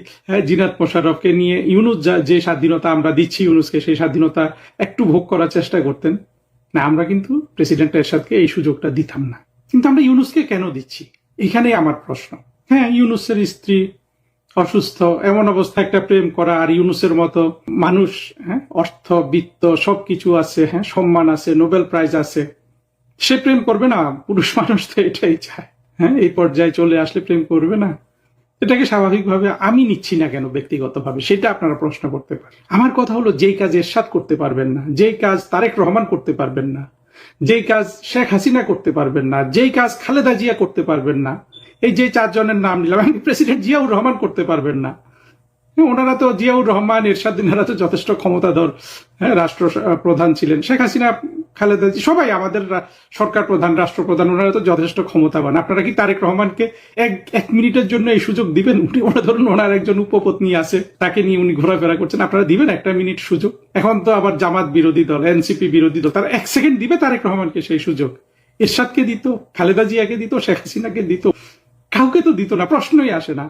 জিনাত মোশাররফকে নিয়ে ইউনুস যে স্বাধীনতা আমরা দিচ্ছি ইউনুসকে, সেই স্বাধীনতা একটু ভোগ করার চেষ্টা করতেন? না, আমরা কিন্তু প্রেসিডেন্ট এরশাদকে এই সুযোগটা দিতাম না। কিন্তু আমরা ইউনুসকে কেন দিচ্ছি, এখানেই আমার প্রশ্ন। হ্যাঁ, ইউনুসের স্ত্রী অসুস্থ, এমন অবস্থা একটা প্রেম করা, আর ইউনুসের মতো মানুষ, হ্যাঁ, অর্থ বিত্ত সবকিছু আছে, হ্যাঁ, সম্মান আছে, নোবেল প্রাইজ আছে, সে প্রেম করবে না? পুরুষ মানুষ তো এটাই চায়। হ্যাঁ, এই পর্যায়ে চলে আসলে প্রেম করবে না? এটাকে স্বাভাবিকভাবে আমি নিচ্ছি না কেন ব্যক্তিগতভাবে, সেটা আপনারা প্রশ্ন করতে পারেন। আমার কথা হলো, যেই কাজ এরশাদ করতে পারবেন না, যেই কাজ তারেক রহমান করতে পারবেন না, যেই কাজ শেখ হাসিনা করতে পারবেন না, যেই কাজ খালেদা জিয়া করতে পারবেন না, এই যে চারজনের নাম নিলাম, প্রেসিডেন্ট জিয়াউর রহমান করতে পারবেন না। ওনারা তো, জিয়াউর রহমান, এরশাদ, এনারা তো যথেষ্ট ক্ষমতাধর, হ্যাঁ, রাষ্ট্র প্রধান ছিলেন। শেখ হাসিনা, খালেদা জি, সবাই আমাদের সরকার প্রধান, রাষ্ট্রপ্রধান, ওনারা তো যথেষ্ট ক্ষমতাবান। আপনারা কি তারেক রহমানকে এক মিনিটের জন্য এই সুযোগ দিবেন? ওরা ধরুন ওনার একজন উপপত্নী আছে, তাকে নিয়ে উনি ঘোরাফেরা করছেন, আপনারা দিবেন একটা মিনিট সুযোগ? এখন তো আবার জামাত বিরোধী দল, এনসিপি বিরোধী দল, তারা 1 সেকেন্ড দিবে তারেক রহমানকে সেই সুযোগ? এরশাদকে দিত, খালেদা জিয়াকে দিত, শেখ হাসিনাকে দিত, কাউকে তো দিত না, প্রশ্নই আসে না।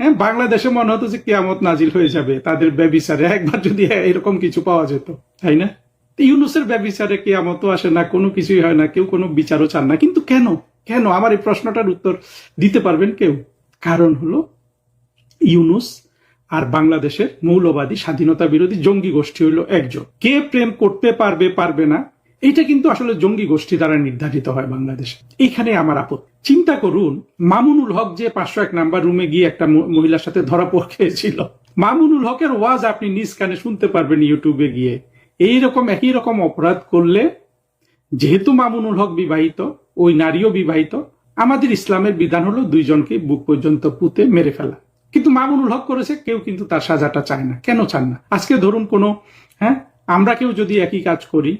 হ্যাঁ, বাংলাদেশে মনে হতো যে কিয়ামত নাজিল হয়ে যাবে তাদের ব্যভিচারে, একবার যদি এরকম কিছু পাওয়া যেত, তাই না? ইউনুসের ব্যভিচারে কিয়ামতও আসে না, কোনো কিছুই হয় না, কেউ কোনো বিচারও চান না। কিন্তু কেন কেন আমার এই প্রশ্নটার উত্তর দিতে পারবেন কেউ? কারণ হলো, ইউনুস আর বাংলাদেশের মৌলবাদী স্বাধীনতা বিরোধী জঙ্গি গোষ্ঠী হলো একজন। কে প্রেম করতে পারবে পারবে না, এটা কিন্তু আসলে জঙ্গি গোষ্ঠী দ্বারা নির্ধারিত হয় বাংলাদেশে। এখানে আমার আপত্তি। চিন্তা করুন, মামুনুল হক যে 501 নাম্বার রুমে গিয়ে একটা মহিলার সাথে ধরা পড়েছিল, মামুনুল হকের ওয়াজ আপনি নিজ কানে শুনতে পারবেন ইউটিউবে গিয়ে। একই রকম অপরাধ করলে, যেহেতু মামুনুল হক বিবাহিত, ওই নারীও বিবাহিত, আমাদের ইসলামের বিধান হলো 2 জনকে বুক পর্যন্ত পুঁতে মেরে ফেলা। কিন্তু মামুনুল হক করেছে, কেউ কিন্তু তার সাজাটা চায় না। কেন চান না? আজকে ধরুন আমরা কেউ যদি একই কাজ করি,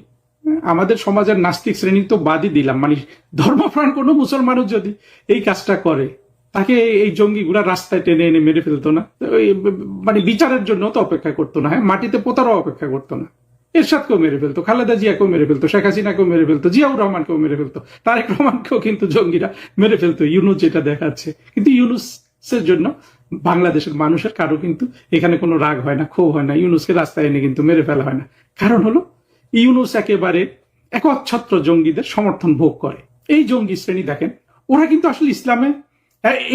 আমাদের সমাজের নাস্তিক শ্রেণী তো বাদই দিলাম, মানে ধর্মপ্রাণ কোনো মুসলমানও যদি এই কাজটা করে, তাকে এই জঙ্গিগুলা রাস্তায় টেনে এনে মেরে ফেলতো না? মানে বিচারের জন্য তো অপেক্ষা করতো না, হ্যাঁ, মাটিতে পোতারও অপেক্ষা করতো না। এরশাদকেও মেরে ফেলতো, খালেদা জিয়াকেও মেরে ফেলতো, শেখ হাসিনাকেও মেরে ফেলতো, জিয়াউর রহমানকেও মেরে ফেলতো, তারেক রহমানকেও কিন্তু জঙ্গিরা মেরে ফেলতো। ইউনুস যেটা দেখাচ্ছে, কিন্তু ইউনুসের জন্য বাংলাদেশের মানুষের কারো কিন্তু এখানে কোনো রাগ হয় না, ক্ষোভ হয় না, ইউনুসকে রাস্তায় এনে কিন্তু মেরে ফেলা হয় না। কারণ হলো, ইউনুস একেবারে একচ্ছত্র জঙ্গিদের সমর্থন ভোগ করে। এই জঙ্গি শ্রেণী দেখেন, ওরা কিন্তু আসলে ইসলামে,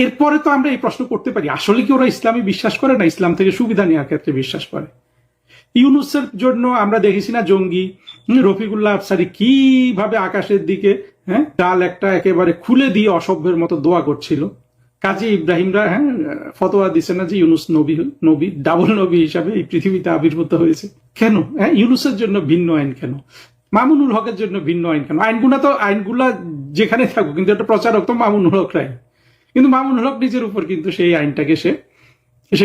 এরপরে তো আমরা এই প্রশ্ন করতে পারি, আসলে কি ওরা ইসলামে বিশ্বাস করে না ইসলাম থেকে সুবিধা নেওয়ার ক্ষেত্রে বিশ্বাস করে? ইউনুসের জন্য আমরা দেখেছি না জঙ্গি রফিকুল্লাহ আফসারী কিভাবে আকাশের দিকে ডাল একটা একেবারে খুলে দিয়ে অসভ্যের মতো দোয়া করছিল। কাজী ইব্রাহিমরা ফতোয়া দিছে না যে ইউনুস নবী ডাবল নবী হিসাবে এই পৃথিবীতে আবির্ভূত হয়েছে। কেন? ইউনুসের জন্য ভিন্ন আইন কেন? মামুনুল হকের জন্য ভিন্ন আইন কেন? আইনগুলা যেখানে থাকুক, কিন্তু একটা প্রচারক তো মামুনুল হক রায়। কিন্তু মামুনুল হক নিজের উপর কিন্তু সেই আইনটাকে সে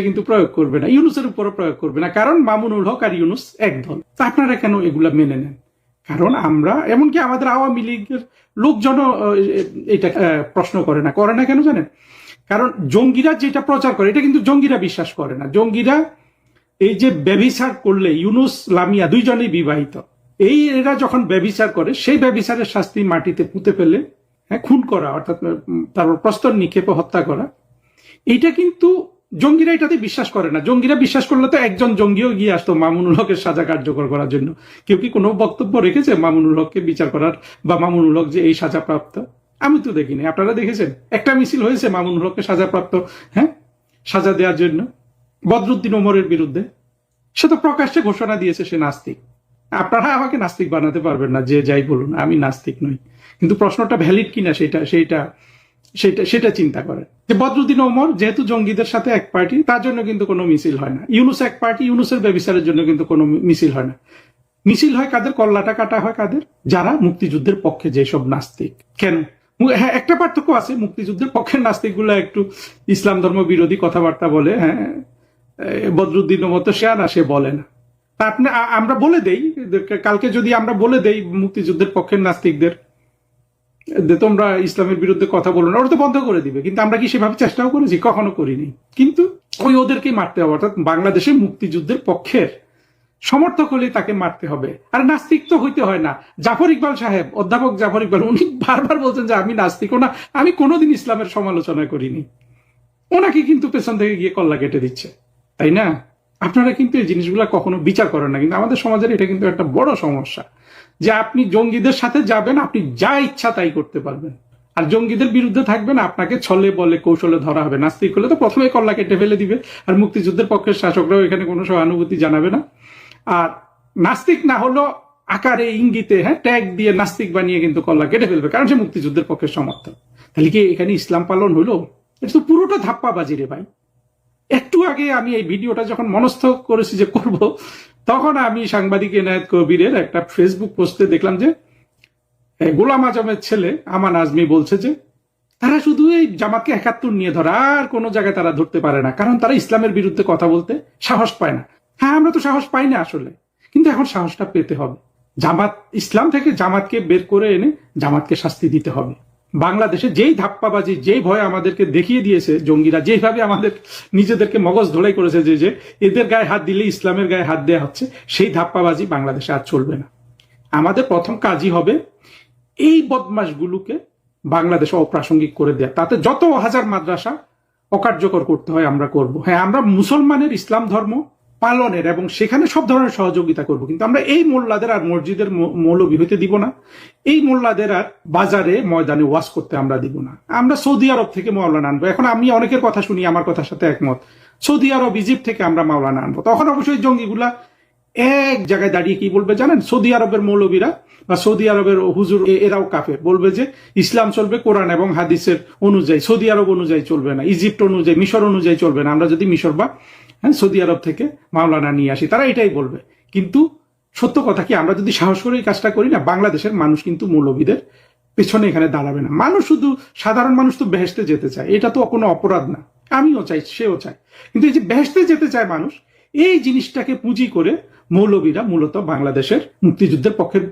কিন্তু প্রয়োগ করবে না, ইউনুসের উপরও প্রয়োগ করবে না, কারণ মামুনুল হক আর ইউনুস এক দল। তা আপনারা কেন এগুলা মেনে নেন? কারণ আমরা, এমনকি আমাদের আওয়ামী লীগের লোকজন এটা প্রশ্ন করে না কেন জানেন? কারণ জঙ্গিরা যেটা প্রচার করে, এটা কিন্তু জঙ্গিরা বিশ্বাস করে না। জঙ্গিরা এই যে ব্যভিচার করলে, ইউনুস লামিয়া 2 জনেই বিবাহিত, এরা যখন ব্যভিচার করে, সেই ব্যভিচারের শাস্তি মাটিতে পুঁতে ফেলে খুন করা, অর্থাৎ তারপর প্রস্তর নিক্ষেপে হত্যা করা, এটা কিন্তু জঙ্গিরা এটাতে বিশ্বাস করে না। জঙ্গিরা বিশ্বাস করলে তো একজন জঙ্গিও গিয়ে আসতো মামুনুল হকের সাজা কার্যকর করার জন্য। কেউ কি কোনো বক্তব্য রেখেছে মামুনুল হককে বিচার করার, বা মামুনুল হক যে এই সাজা প্রাপ্ত? আমি তো দেখিনি। আপনারা দেখেছেন একটা মিছিল হয়েছে মামুনুল হককে সাজাপ্রাপ্ত সাজা দেওয়ার জন্য বদরুদ্দিন ওমরের বিরুদ্ধে? সে তো প্রকাশ্যে ঘোষণা দিয়েছে সে নাস্তিক। আপনারা আমাকে নাস্তিক বানাতে পারবেন না, যে যাই বলুন, আমি নাস্তিক নই। কিন্তু প্রশ্নটা ভ্যালিড কিনা সেটা চিন্তা করেন। যে বদরুদ্দিন ওমর যেহেতু জঙ্গিদের সাথে এক পার্টি, তার জন্য কিন্তু কোনো মিছিল হয় না। ইউনুস এক পার্টি, ইউনুসের ব্যভিচারের জন্য কিন্তু কোনো মিছিল হয় না। মিছিল হয় কাদের? কল্লাটা কাটা হয় কাদের? যারা মুক্তিযুদ্ধের পক্ষে যেসব নাস্তিক। কেন? হ্যাঁ, একটা পার্থক্য আছে, মুক্তিযুদ্ধের পক্ষের নাস্তিকগুলো একটু ইসলাম ধর্ম বিরোধী কথাবার্তা বলে, বদরুদ্দিনের মতো শেয়ানা সে বলে না। তা আপনি আমরা বলে দেই, কালকে যদি আমরা বলে দেই মুক্তিযুদ্ধের পক্ষের নাস্তিকদের যে তোমরা ইসলামের বিরুদ্ধে কথা বলো না, ওরা তো বন্ধ করে দিবে। কিন্তু আমরা কি সেভাবে চেষ্টাও করেছি? কখনো করিনি। কিন্তু ওই ওদেরকেই মারতে হবে, অর্থাৎ বাংলাদেশের মুক্তিযুদ্ধের পক্ষের সমর্থক হলে তাকে মারতে হবে। আর নাস্তিক তো হইতে হয় না। জাফর ইকবাল সাহেব, অধ্যাপক জাফর ইকবাল, উনি বারবার বলছেন যে আমি নাস্তিক না, আমি কোনোদিন ইসলামের সমালোচনা করিনি। ওনাকে কিন্তু পেছন থেকে গিয়ে কল্লা কেটে দিচ্ছে, তাই না? আপনারা কিন্তু এই জিনিসগুলো কখনো বিচার করেন না। কিন্তু আমাদের সমাজের এটা কিন্তু একটা বড় সমস্যা যে আপনি জঙ্গিদের সাথে যাবেন, আপনি যা ইচ্ছা তাই করতে পারবেন, আর জঙ্গিদের বিরুদ্ধে থাকবেন আপনাকে ছলে বলে কৌশলে ধরা হবে। নাস্তিক হলে তো প্রথমে কল্লা কেটে ফেলে দিবে, আর মুক্তিযুদ্ধের পক্ষের শাসকরাও এখানে কোনো সহানুভূতি জানাবে না। আর নাস্তিক না হলো আকারে ইঙ্গিতে ট্যাগ দিয়ে নাস্তিক বানিয়ে কিন্তু কল্লা কেটে ফেলবে, কারণ সে মুক্তিযুদ্ধের পক্ষের সমর্থক। তাহলে কি এখানে ইসলাম পালন হলো? এটা তো পুরোটা ধাপ্পাবাজি রে ভাই। একটু আগে আমি এই ভিডিওটা যখন মনস্থ করেছি যে করব, তখন আমি সাংবাদিক এনায়েত কবিরের একটা ফেসবুক পোস্টে দেখলাম যে গোলাম আজমের ছেলে আমান আজমি বলছে যে তারা শুধু এই জামাতকে ৭১ নিয়ে ধরে, আর কোনো জায়গায় তারা ধরতে পারে না, কারণ তারা ইসলামের বিরুদ্ধে কথা বলতে সাহস পায় না। হ্যাঁ, আমরা তো সাহস পাই না আসলে, কিন্তু এখন সাহসটা পেতে হবে। জামাত, ইসলাম থেকে জামাতকে বের করে এনে জামাতকে শাস্তি দিতে হবে। বাংলাদেশে যেই ধাপ্পাবাজি, যেই ভয় আমাদেরকে দেখিয়ে দিয়েছে জঙ্গিরা, যেভাবে আমাদের নিজেদেরকে মগজ ধোলাই করেছে যে এদের গায়ে হাত দিলে ইসলামের গায়ে হাত দেওয়া হচ্ছে, সেই ধাপ্পাবাজি বাংলাদেশে আর চলবে না। আমাদের প্রথম কাজই হবে এই বদমাশগুলোকে বাংলাদেশে অপ্রাসঙ্গিক করে দেয়া। তাতে যত হাজার মাদ্রাসা অকার্যকর করতে হয় আমরা করব। হ্যাঁ, আমরা মুসলমানের ইসলাম ধর্ম পালনের এবং সেখানে সব ধরনের সহযোগিতা করব, কিন্তু আমরা এই মোল্লাদের আর মসজিদের মৌলবি হইতে দিব না। এই মোল্লাদের আর বাজারে ময়দানে ওয়াজ করতে আমরা দিব না। আমরা সৌদি আরব থেকে মাওলানা আনবো। এখন আমি অনেকের কথা শুনি, আমার কথার সাথে একমত। সৌদি আরব, ইজিপ্ট থেকে আমরা মাওলানা আনবো। তখন অবশ্যই জঙ্গিগুলা এক জায়গায় দাঁড়িয়ে কি বলবে জানেন? সৌদি আরবের মৌলবীরা বা সৌদি আরবের হুজুর এরাও কাফের, বলবে যে ইসলাম চলবে কোরআন এবং হাদিসের অনুযায়ী, সৌদি আরব অনুযায়ী চলবে না, ইজিপ্ট অনুযায়ী, মিশর অনুযায়ী চলবে না। আমরা যদি মিশর বা সৌদি আরব থেকে মাওলানা নিয়ে আসি, তারা এটাই বলবে। কিন্তু সত্য কথা কি, আমরা যদি সাহস করে এই কাজটা করি না, বাংলাদেশের মানুষ কিন্তু মৌলবীদের পেছনে এখানে দাঁড়াবে না। মানুষ শুধু, সাধারণ মানুষ তো বেহেশতে যেতে চায়, এটা তো কোনো অপরাধ না। আমিও চাই, সেও চায়, কিন্তু এই যে বেহেশতে যেতে চায় মানুষ, এই জিনিসটাকে পুঁজি করে মৌলবীরা মূলত বাংলাদেশের মুক্তিযুদ্ধের পক্ষের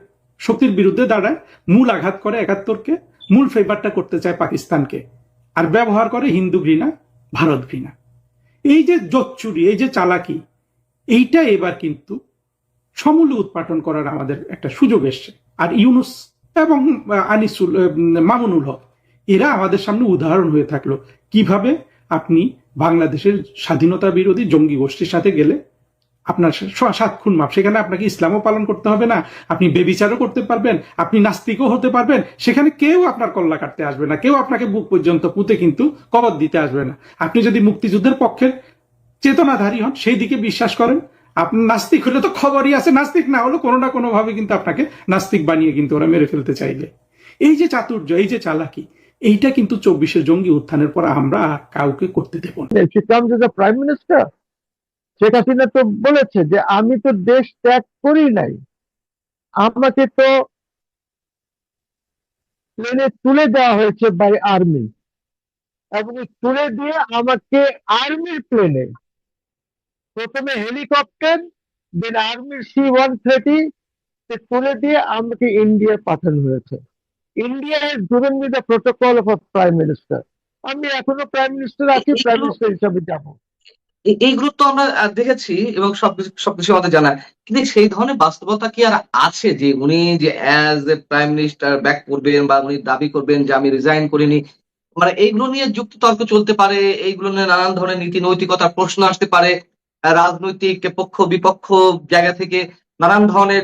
শক্তির বিরুদ্ধে দাঁড়ায়, মূল আঘাত করে ৭১কে, মূল ফেভারটা করতে চায় পাকিস্তানকে, আর ব্যবহার করে হিন্দু ঘৃণা, ভারত ঘৃণা। এই যে জোচ্চুরি, এই যে চালাকি, এইটা এবার কিন্তু সমূলে উৎপাটন করার আমাদের একটা সুযোগ এসছে। আর ইউনুস এবং আনিসুল, মামুনুল হক, এরা আমাদের সামনে উদাহরণ হয়ে থাকলো কিভাবে আপনি বাংলাদেশের স্বাধীনতা বিরোধী জঙ্গি গোষ্ঠীর সাথে গেলে আপনার ৭ খুন মাপ। সেখানে আপনাকে ইসলামও পালন করতে হবে না, আপনি বেবিচারও করতে পারবেন, আপনি নাস্তিকও হতে পারবেন। সেখানে কেউ আপনার কল্লা কাটতে আসবে না, কেউ আপনাকে বুক পর্যন্ত পুঁতে কিন্তু কবর দিতে আসবে না। আপনি যদি মুক্তিযুদ্ধের পক্ষের চেতনাধারী হন, সেই দিকে বিশ্বাস করেন, আপনার নাস্তিক হলে তো খবরই আছে, নাস্তিক না হলে কোনো না কোনো ভাবে কিন্তু আপনাকে নাস্তিক বানিয়ে কিন্তু ওরা মেরে ফেলতে চাইবে। এই যে চাতুর্য, এই যে চালাকি, এইটা কিন্তু ২৪শে জঙ্গি উত্থানের পর আমরা কাউকে করতে দেব না। প্রাইম মিনিস্টার শেখ হাসিনা তো বলেছে যে আমি তো দেশ ত্যাগ করি নাই, আমাকে তো প্লেনে তুলে দেওয়া হয়েছে বাই আর্মি, এবং তুলে দিয়ে আমাকে আর্মির প্লেনে, প্রথমে হেলিকপ্টার, দেন আর্মির C-130 তুলে দিয়ে আমাকে ইন্ডিয়া পাঠানো হয়েছে। India has given me the protocol of prime minister. আমি এখনো প্রাইম মিনিস্টার আছি, প্রাইম মিনিস্টার হিসাবে যাবো। এইগুলো তো আমরা দেখেছি এবং সবকিছু আমাদের জানা, কিন্তু সেই ধরনের বাস্তবতা কি আর আছে যে উনি যে as a prime minister back করবেন বা উনি দাবি করবেন যে আমি রিজাইন করিনি? মানে এইগুলো নিয়ে যুক্তি তর্ক চলতে পারে, এইগুলো নিয়ে নানান ধরনের নীতি নৈতিকতার প্রশ্ন আসতে পারে, রাজনৈতিক পক্ষ বিপক্ষ জায়গা থেকে নানান ধরনের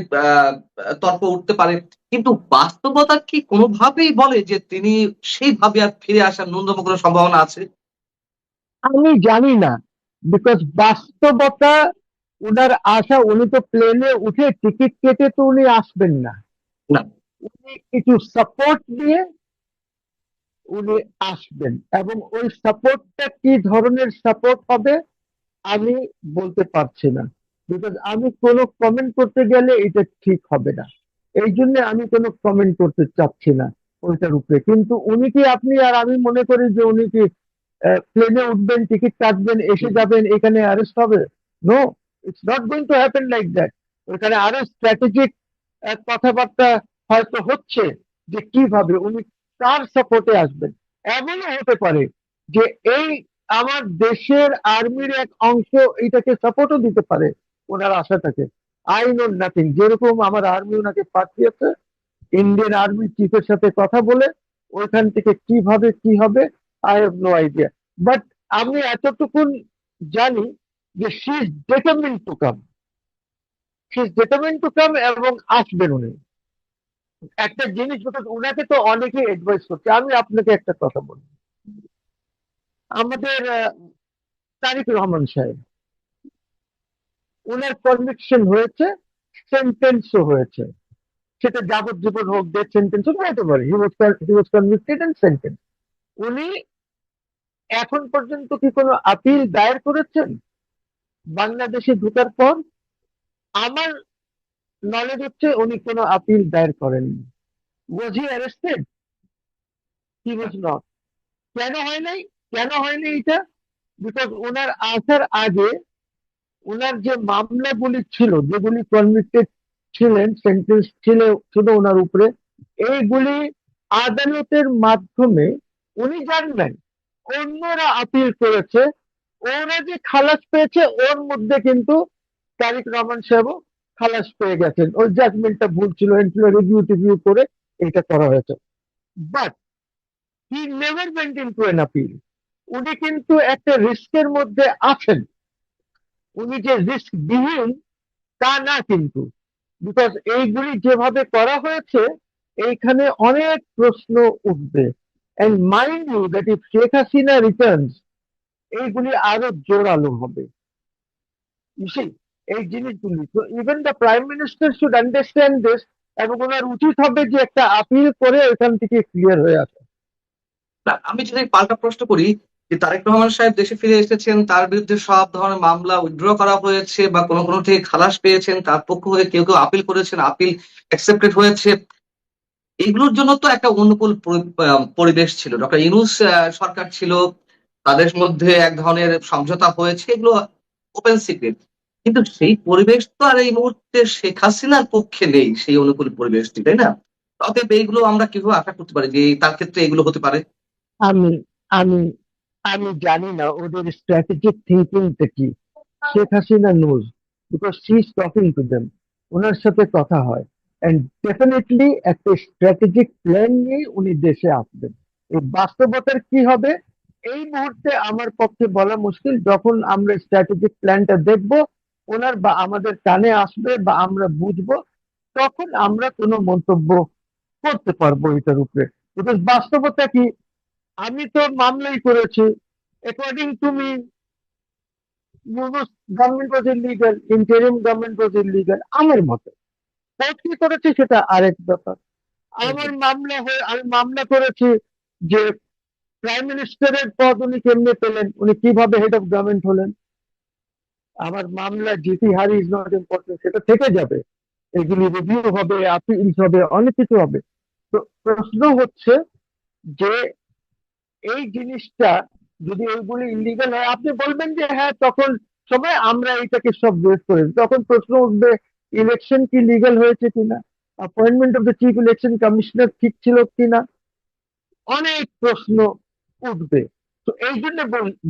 তর্ক উঠতে পারে, কিন্তু বাস্তবতা কি কোনোভাবেই বলে যে তিনি সেইভাবে আর ফিরে আসার ন্যূনতম কোনো সম্ভাবনা আছে? আমি জানি না, বিকজ বাস্তবতা উনার আশা, উনি তো প্লেনে উঠে টিকিট কেটে তো উনি আসবেন না, না, উনি কিছু সাপোর্ট দিয়ে উনি আসবেন, এবং ওই সাপোর্টটা কি ধরনের সাপোর্ট হবে আমি বলতে পারছি না, বিকজ আমি কোনো কমেন্ট করতে গেলে এটা ঠিক হবে না। এই জন্য আমি কোনো কমেন্ট করতে চাচ্ছি না ওইটার উপরে। কিন্তু উনি কি, আপনি আর আমি মনে করি যে উনি কি প্লেনে উঠবেন, টিকিট কাটবেন, এসে যাবেন, এখানে অ্যারেস্ট হবে? No, it's not going to happen like that. ওখানে আরো স্ট্র্যাটেজিক কথাবার্তা হয়তো হচ্ছে যে কিভাবে উনি কার সাপোর্টে আসবেন। এমনও হতে পারে যে এই আমার দেশের আর্মির এক অংশ এটাকে সাপোর্টও দিতে পারে ওনার আশাটাকে। I know nothing. যেরকম আমার আর্মি ওনাকে পাঠিয়েছে, ইন্ডিয়ান আর্মি চিফের সাথে কথা বলে ওইখান থেকে কিভাবে কি হবে, I have no idea. But আমি এতটুকুন জানি যে she is determined to come, এবং আসবেন উনি। একটা জিনিস, because উনাকে তো অনেকে অ্যাডভাইস করছে। আমি আপনাকে একটা কথা বলি, আমাদের তারিক রহমান সাহেব, উনার কনভিকশন হয়েছে, সেন্টেন্সও হয়েছে, সেটা যাবজ্জীবন হোক, ডেথ সেন্টেন্স হোক, whatever, he was convicted and sentenced. উনি এখন পর্যন্ত কি কোনো আপিল দায়ের করেছেন বাংলাদেশে ঢোকার পর? আমার নলেজ হচ্ছে উনি কোনো আপিল দায়ের করেননি। Was he arrested? He was not. কেন হয় নাই? কেন হয়নি এটা? বিকজ ওনার আসার আগে ওনার যে মামলাগুলি ছিল, যেগুলি কনভিক্টেড ছিলেন, সেন্টেন্স ছিল ওনার উপরে, এইগুলি আদালতের মাধ্যমে উনি জানবেন, অন্যরা আপিল করেছে, ওরা যে খালাস পেয়েছে ওর মধ্যে কিন্তু তারিক রহমান সাহেবও খালাস পেয়ে গেছেন। ওই জাজমেন্টটা ভুল ছিল, রিভিউ করে এটা করা হয়েছে। But he never went into N appeal. উনি কিন্তু একটা রিস্কের মধ্যে আছেন। উনি যে রিস্ক বিহীন তা না কিন্তু, বিকজ এইগুলি যেভাবে করা হয়েছে এইখানে অনেক প্রশ্ন উঠবে। And mind you that if Sheikh Hasina returns, এইগুলি আরো জোরালো হবে। You see, এই জিনিসগুলি, তো even the prime minister should understand this, এবং ওনার উচিত হবে যে একটা আপিল করে ওখান থেকে ক্লিয়ার হয়ে আসে। না, আমি যদি পাল্টা প্রশ্ন করি যে তারেক রহমান সাহেব দেশে ফিরে এসেছেন, তার বিরুদ্ধে সব ধরনের মামলা উইথড্র করা হয়েছে বা কোনো কোনো থেকে খালাস পেয়েছেন, তার পক্ষ হয়ে কেউ কেউ আপিল করেছেন, আপিল অ্যাকসেপ্টেড হয়েছে। এগুলোর জন্য তো একটা অনুকূল পরিবেশ ছিল। ডক্টর ইউনূস সরকার ছিল, তাদের মধ্যে এক ধরনের সমঝোতা হয়েছে, এগুলো ওপেন সিক্রেট। কিন্তু সেই পরিবেশ তো আর এই মুহূর্তে শেখ হাসিনার পক্ষে নেই, সেই অনুকূল পরিবেশটি, তাই না? অতএব এইগুলো আমরা কিভাবে আশা করতে পারি যে তার ক্ষেত্রে এগুলো হতে পারে? আমি আমি আমি জানি না ওদের স্ট্র্যাটেজিক থিঙ্কিংটা কি। Sheikh Hasina knows, because she is talking to them, ওনার সাথে কথা হয়, এন্ড ডেফিনেটলি একটা স্ট্র্যাটেজিক প্ল্যান নিয়ে উনি দেশে আসবেন। এই বাস্তবতার কি হবে এই মুহূর্তে আমার পক্ষে বলা মুশকিল। যখন আমরা স্ট্র্যাটেজিক প্ল্যানটা দেখব, ওনার বা আমাদের কানে আসবে বা আমরা বুঝবো, তখন আমরা কোনো মন্তব্য করতে পারবো এটার উপরে। বিকজ বাস্তবতা কি, আমি তো মামলাই করেছি। According to me, government was illegal, interim government was illegal আমার মতে। কোর্ট কি করেছে সেটা আরেক ব্যাপার। আমার মামলা হয়ে আমি মামলা করেছি যে প্রাইম মিনিস্টারের পদ উনি কেমনে পেলেন, উনি কিভাবে হেড অফ গভর্নমেন্ট হলেন। আমার মামলা জিতি হারি ইজ নট ইম্পর্টেন্ট, সেটা থেকে যাবে, এগুলি রিভিউ হবে, আপিলস হবে, অনেক কিছু হবে। তো প্রশ্ন হচ্ছে যে এই জিনিসটা যদি এইগুলি ইলিগাল হয়, আপনি বলবেন যে হ্যাঁ তখন সময় আমরা এটাকে সব ওয়েট করে দিই। তখন প্রশ্ন উঠবে ইলেকশন কি লিগাল হয়েছে কিনা, appointment of the chief election commissioner ঠিক ছিল কিনা, অনেক প্রশ্ন উঠবে। তো এই জন্য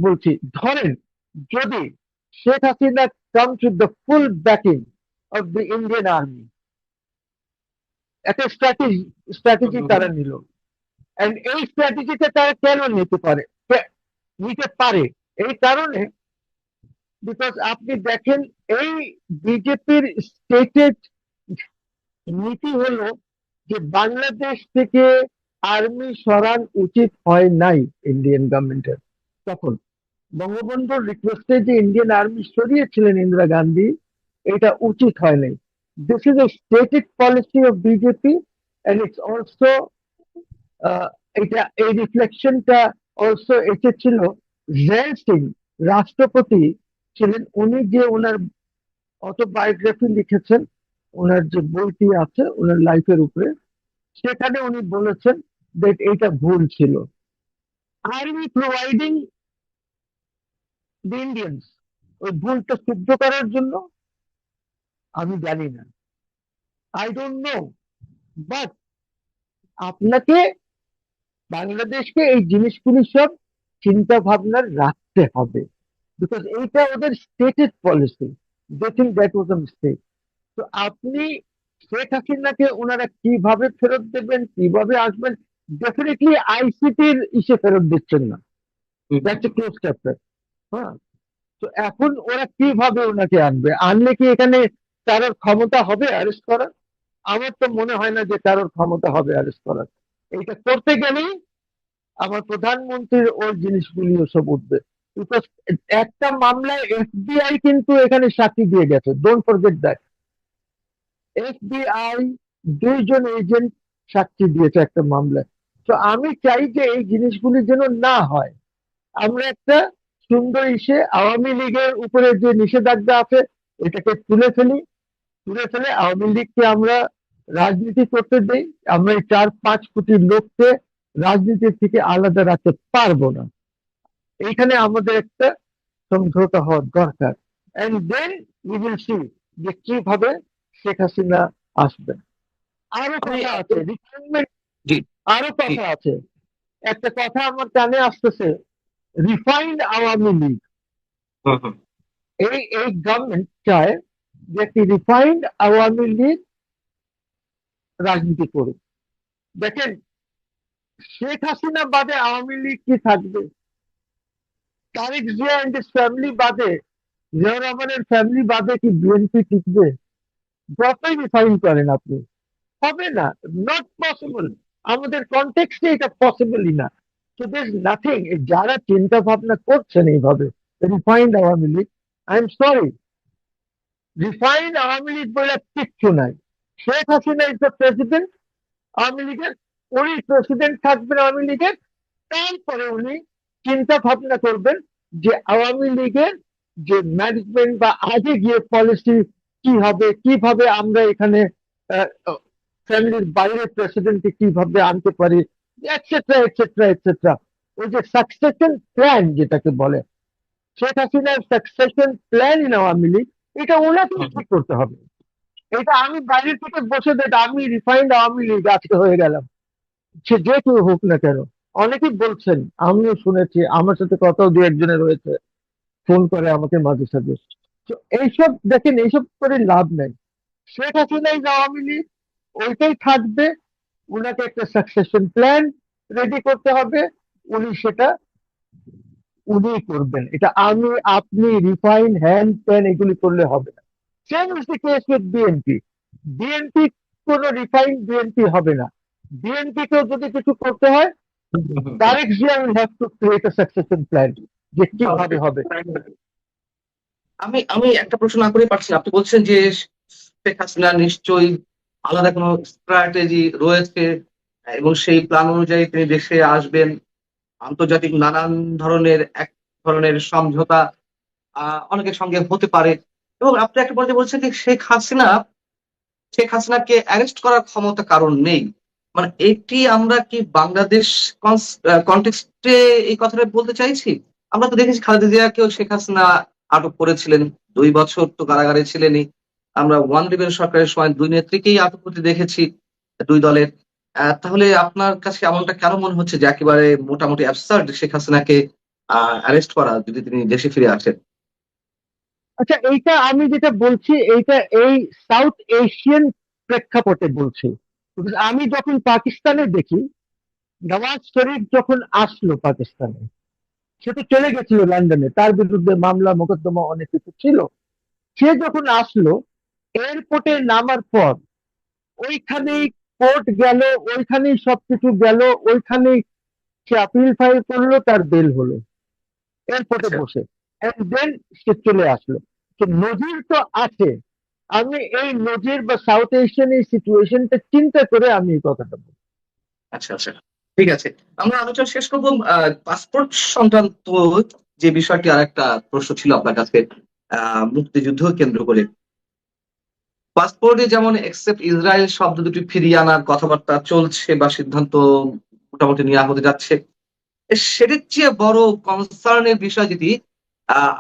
বলছি, ধরেন যদি Sheikh Hasina comes with the full backing of the Indian army, একটা স্ট্র্যাটেজি তারা নিল, এন্ড এই স্ট্র্যাটেজিটা তারা কেন নিতে পারে এই কারণে, বিকজ আপনি দেখেন এই বিজেপির স্টেটেড নীতি হলো যে বাংলাদেশ থেকে আর্মি সরান উচিত হয় নাই ইন্ডিয়ান গভর্নমেন্টের। তখন বঙ্গবন্ধুর রিকোয়েস্টে যে ইন্ডিয়ান আর্মি সরিয়েছিলেন ইন্দিরা গান্ধী, এটা উচিত হয় নাই। This is a stated policy of BJP, and it's also এটা এই রিফ্লেকশনটা অলসো এসেছিল জয় সিং রাষ্ট্রপতি ছিলেন, উনি যে ওনার অটোবায়োগ্রাফি লিখেছেন, ওনার যে বইটি আছে ওনার লাইফের উপরে, সেখানে উনি বলেছেন যে এটা ভুল ছিল। আর্মি প্রোভাইডিং দি ইন্ডিয়ান্স ওই ভুলটা শুদ্ধ করার জন্য? আমি জানি না, আই ডোন্ট নো, বাট আপনাকে বাংলাদেশকে এই জিনিসগুলি সব চিন্তা ভাবনা রাখতে হবে, বিকজ এইটা ওদের stated policy, they think that was a mistake. তো আপনি শেখ হাসিনাকে ওনারা কিভাবে ফেরত দেবেন, কিভাবে আসবেন, ডেফিনেটলি আইসিটির ইসে ফেরত দিচ্ছেন না, দ্যাটস এ ক্লোজ চ্যাপ্টার। হ্যাঁ, তো এখন ওরা কিভাবে ওনাকে আনবে? আনলে কি এখানে কারোর ক্ষমতা হবে অ্যারেস্ট করার? আমার তো মনে হয় না যে কারোর ক্ষমতা হবে অ্যারেস্ট করার। এইটা করতে গেলেই আমার প্রধানমন্ত্রীর ওর জিনিসগুলিও সব উঠবে, বিকজ একটা মামলায় এফবিআই কিন্তু এখানে সাক্ষী দিয়ে গেছে, ডোন্ট ফরগেট দ্যাট। এফবিআই 2 জন এজেন্ট সাক্ষী দিয়েছে একটা মামলায়। তো আমি চাই যে এই জিনিসগুলি যেন না হয়। আমরা একটা সুন্দর ইসে আওয়ামী লীগের উপরে যে নিষেধাজ্ঞা আছে এটাকে তুলে ফেলে আওয়ামী লীগকে আমরা রাজনীতি করতে দেই। আমরা এই 4-5 কোটি লোককে রাজনীতি থেকে আলাদা রাখতে পারবো না। এইখানে আমাদের একটা সমঝোতা হওয়া দরকার, and then we will see যে কিভাবে শেখ হাসিনা আসবেন। আরো কথা আছে, রিফাইনমেন্ট, জি আরো কথা আছে। একটা কথা আমার কানে আসতেছে, রিফাইন্ড আওয়ামী লীগ। এই গভর্নমেন্ট চায় যে একটি রিফাইন্ড আওয়ামী লীগ রাজনীতি করুক। দেখেন, শেখ হাসিনা বাদে আওয়ামী লীগ কি থাকবে? Tarique Zia and his family বাদে, জিয়া রহমানের ফ্যামিলি বাদে কি বিএনপি টিকবে? যতই রিফাইন করেন আপনি, হবে না, নট পসিবল। আমাদের কনটেক্সটে এটা পসিবলই না। So there is nothing. যারা চিন্তা ভাবনা করছেন এইভাবে refined Awami League, I am sorry, refined Awami League বলে কিচ্ছু নাই। Sheikh Hasina is the president Awami লীগের, উনি প্রেসিডেন্ট থাকবেন আওয়ামী লীগের। তারপরে উনি চিন্তা ভাবনা করবেন যে আওয়ামী লীগের যে ম্যানেজমেন্ট বা আগে গিয়ে পলিসি কি হবে, কিভাবে আমরা এখানে ফ্যামিলির বাইরে প্রেসিডেন্টকে কিভাবে আনতে পারি, এটসেট্রা এটসেট্রা এটসেট্রা। ওই যে সাকসেশন প্ল্যান যেটাকে বলে, শেখ হাসিনার succession plan in Awami League, এটা ওনাকে ঠিক করতে হবে। এটা আমি বাইরের থেকে বসে দেখ, আমি রিফাইন্ড আওয়ামী লীগ আজকে হয়ে গেলাম, সে যে কেউ হোক না কেন। অনেকেই বলছেন, আমিও শুনেছি, আমার সাথে কথাও 2-1 জনের রয়েছে, ফোন করে আমাকে মাঝে সাঝে। তো এইসব দেখেন, এইসব করে লাভ নেই। শেখ হাসিনা ইজ আওয়ামী লীগ, ওইটাই থাকবে। উনাকে একটা সাকসেশন প্ল্যান রেডি করতে হবে, উনি সেটা উনি করবেন। এটা আমি আপনি রিফাইন হ্যান্ড প্যান এগুলি করলে হবে না। Same is the case with BNP. BNP কোন রিফাইন বিএনপি হবে না। বিএনপি কেও যদি কিছু করতে হয়, Tarique Zia will have to create a succession plan যে কিভাবে হবে। আমি একটা প্রশ্ন না করে পারছি না। আপনি বলছেন যে শেখ হাসিনা নিশ্চয়ই আলাদা কোনো স্ট্র্যাটেজি রয়েছে এবং সেই প্ল্যান অনুযায়ী তিনি দেশে আসবেন। আন্তর্জাতিক নানান ধরনের সমঝোতা অনেকের সঙ্গে হতে পারে, এবং আপনি একটা পর্যায়ে বলছেন যে শেখ হাসিনাকে অ্যারেস্ট করার ক্ষমতা কারণ নেই। মানে এটি আমরা কি বাংলাদেশ কনটেক্সটে এই কথাটা বলতে চাইছি? আমরা তো দেখেছি খালেদা জিয়াকেও শেখ হাসিনা আটক করেছিলেন, 2 বছর তো কারাগারে ছিলেনই। আমরা ওয়ান রিবের সরকারের সময় 2 নেত্রীকেই আটক করতে দেখেছি, 2 দলের। তাহলে আপনার কাছে এমনটা কেন মনে হচ্ছে যে একেবারে মোটামুটি অ্যাবসার্ড শেখ হাসিনাকে অ্যারেস্ট করা যদি তিনি দেশে ফিরে আসেন? আচ্ছা, এইটা আমি যেটা বলছি, এইটা এই সাউথ এশিয়ান প্রেক্ষাপটে বলছি। Because আমি যখন পাকিস্তানে দেখি, নওয়াজ শরীফ যখন আসলো পাকিস্তানে, সে তো চলে গেছিল লন্ডনে, তার বিরুদ্ধে মামলা মোকদ্দমা অনেক কিছু ছিল। সে যখন আসলো, এয়ারপোর্টে নামার পর ওইখানেই কোর্ট গেল, ওইখানেই সবকিছু গেল, ওইখানেই সে আপিল ফাইল করলো, তার বেল হলো এয়ারপোর্টে বসে, এন্ড দেন সে চলে আসলো। তো নজির তো আছে। আমি এই নজির বা সাউথ এশিয়ান এই সিচুয়েশনটা চিন্তা করে আমি এই কথাটা বলি। আচ্ছা আচ্ছা, ঠিক আছে। আমরা আলোচনা শেষ করবো। পাসপোর্ট সংক্রান্ত যে বিষয়টি আর একটা প্রশ্ন ছিল আপনার কাছে, মুক্তিযুদ্ধ কেন্দ্র করে। পাসপোর্টে যেমন এক্সেপ্ট ইসরায়েল শব্দ দুটি ফিরিয়ে আনার কথাবার্তা চলছে বা সিদ্ধান্ত মোটামুটি নেওয়া হতে যাচ্ছে, সেটির চেয়ে বড় কনসার্নের বিষয় যেটি,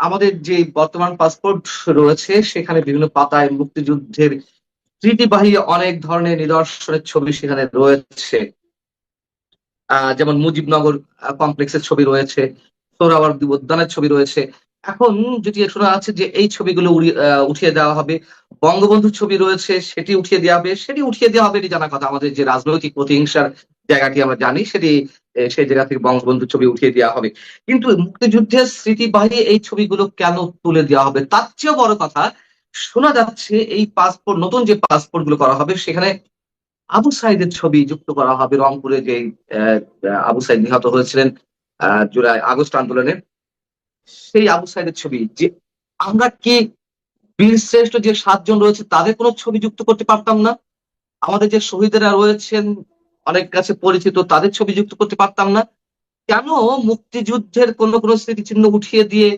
আমাদের যে বর্তমান পাসপোর্ট রয়েছে সেখানে বিভিন্ন পাতায় মুক্তিযুদ্ধের স্মৃতিবাহী অনেক ধরনের নিদর্শনের ছবি সেখানে রয়েছে। যেমন মুজিবনগর কমপ্লেক্সের ছবি রয়েছে, সোহরাওয়ার্দী উদ্যানের ছবি রয়েছে। এখন যেটি শোনা যাচ্ছে যে এই ছবিগুলো উঠিয়ে দেওয়া হবে, বঙ্গবন্ধুর ছবি রয়েছে সেটি উঠিয়ে দেওয়া হবে, সেটি উঠিয়ে দেওয়া হবে এটি জানা কথা। আমাদের যে রাজনৈতিক প্রতিহিংসার জায়গাটি আমরা জানি সেটি সেই জায়গা থেকে বঙ্গবন্ধুর ছবি উঠিয়ে দেওয়া হবে। কিন্তু মুক্তিযুদ্ধের স্মৃতিবাহী এই ছবিগুলো কেন তুলে দেওয়া হবে? তার চেয়েও বড় কথা, শোনা যাচ্ছে এই পাসপোর্ট, নতুন যে পাসপোর্ট গুলো করা হবে সেখানে আবু সাইদের ছবি যুক্ত করা হবে। রংপুরে যে আহ, আবু সাইদ নিহত হয়েছিলেন জুলাই আগস্ট আন্দোলনে, সেই আবু সাইদের ছবি। যে আমরা কি বীর শ্রেষ্ঠ যে 7 জন রয়েছে তাদের কোনো ছবি যুক্ত করতে পারতাম না? আমাদের যে শহীদেরা রয়েছেন অনেক কাছে পরিচিত তাদের ছবি যুক্ত করতে পারতাম না? কেন মুক্তিযুদ্ধের কোন কোন স্মৃতিচিহ্ন উঠিয়ে দিয়ে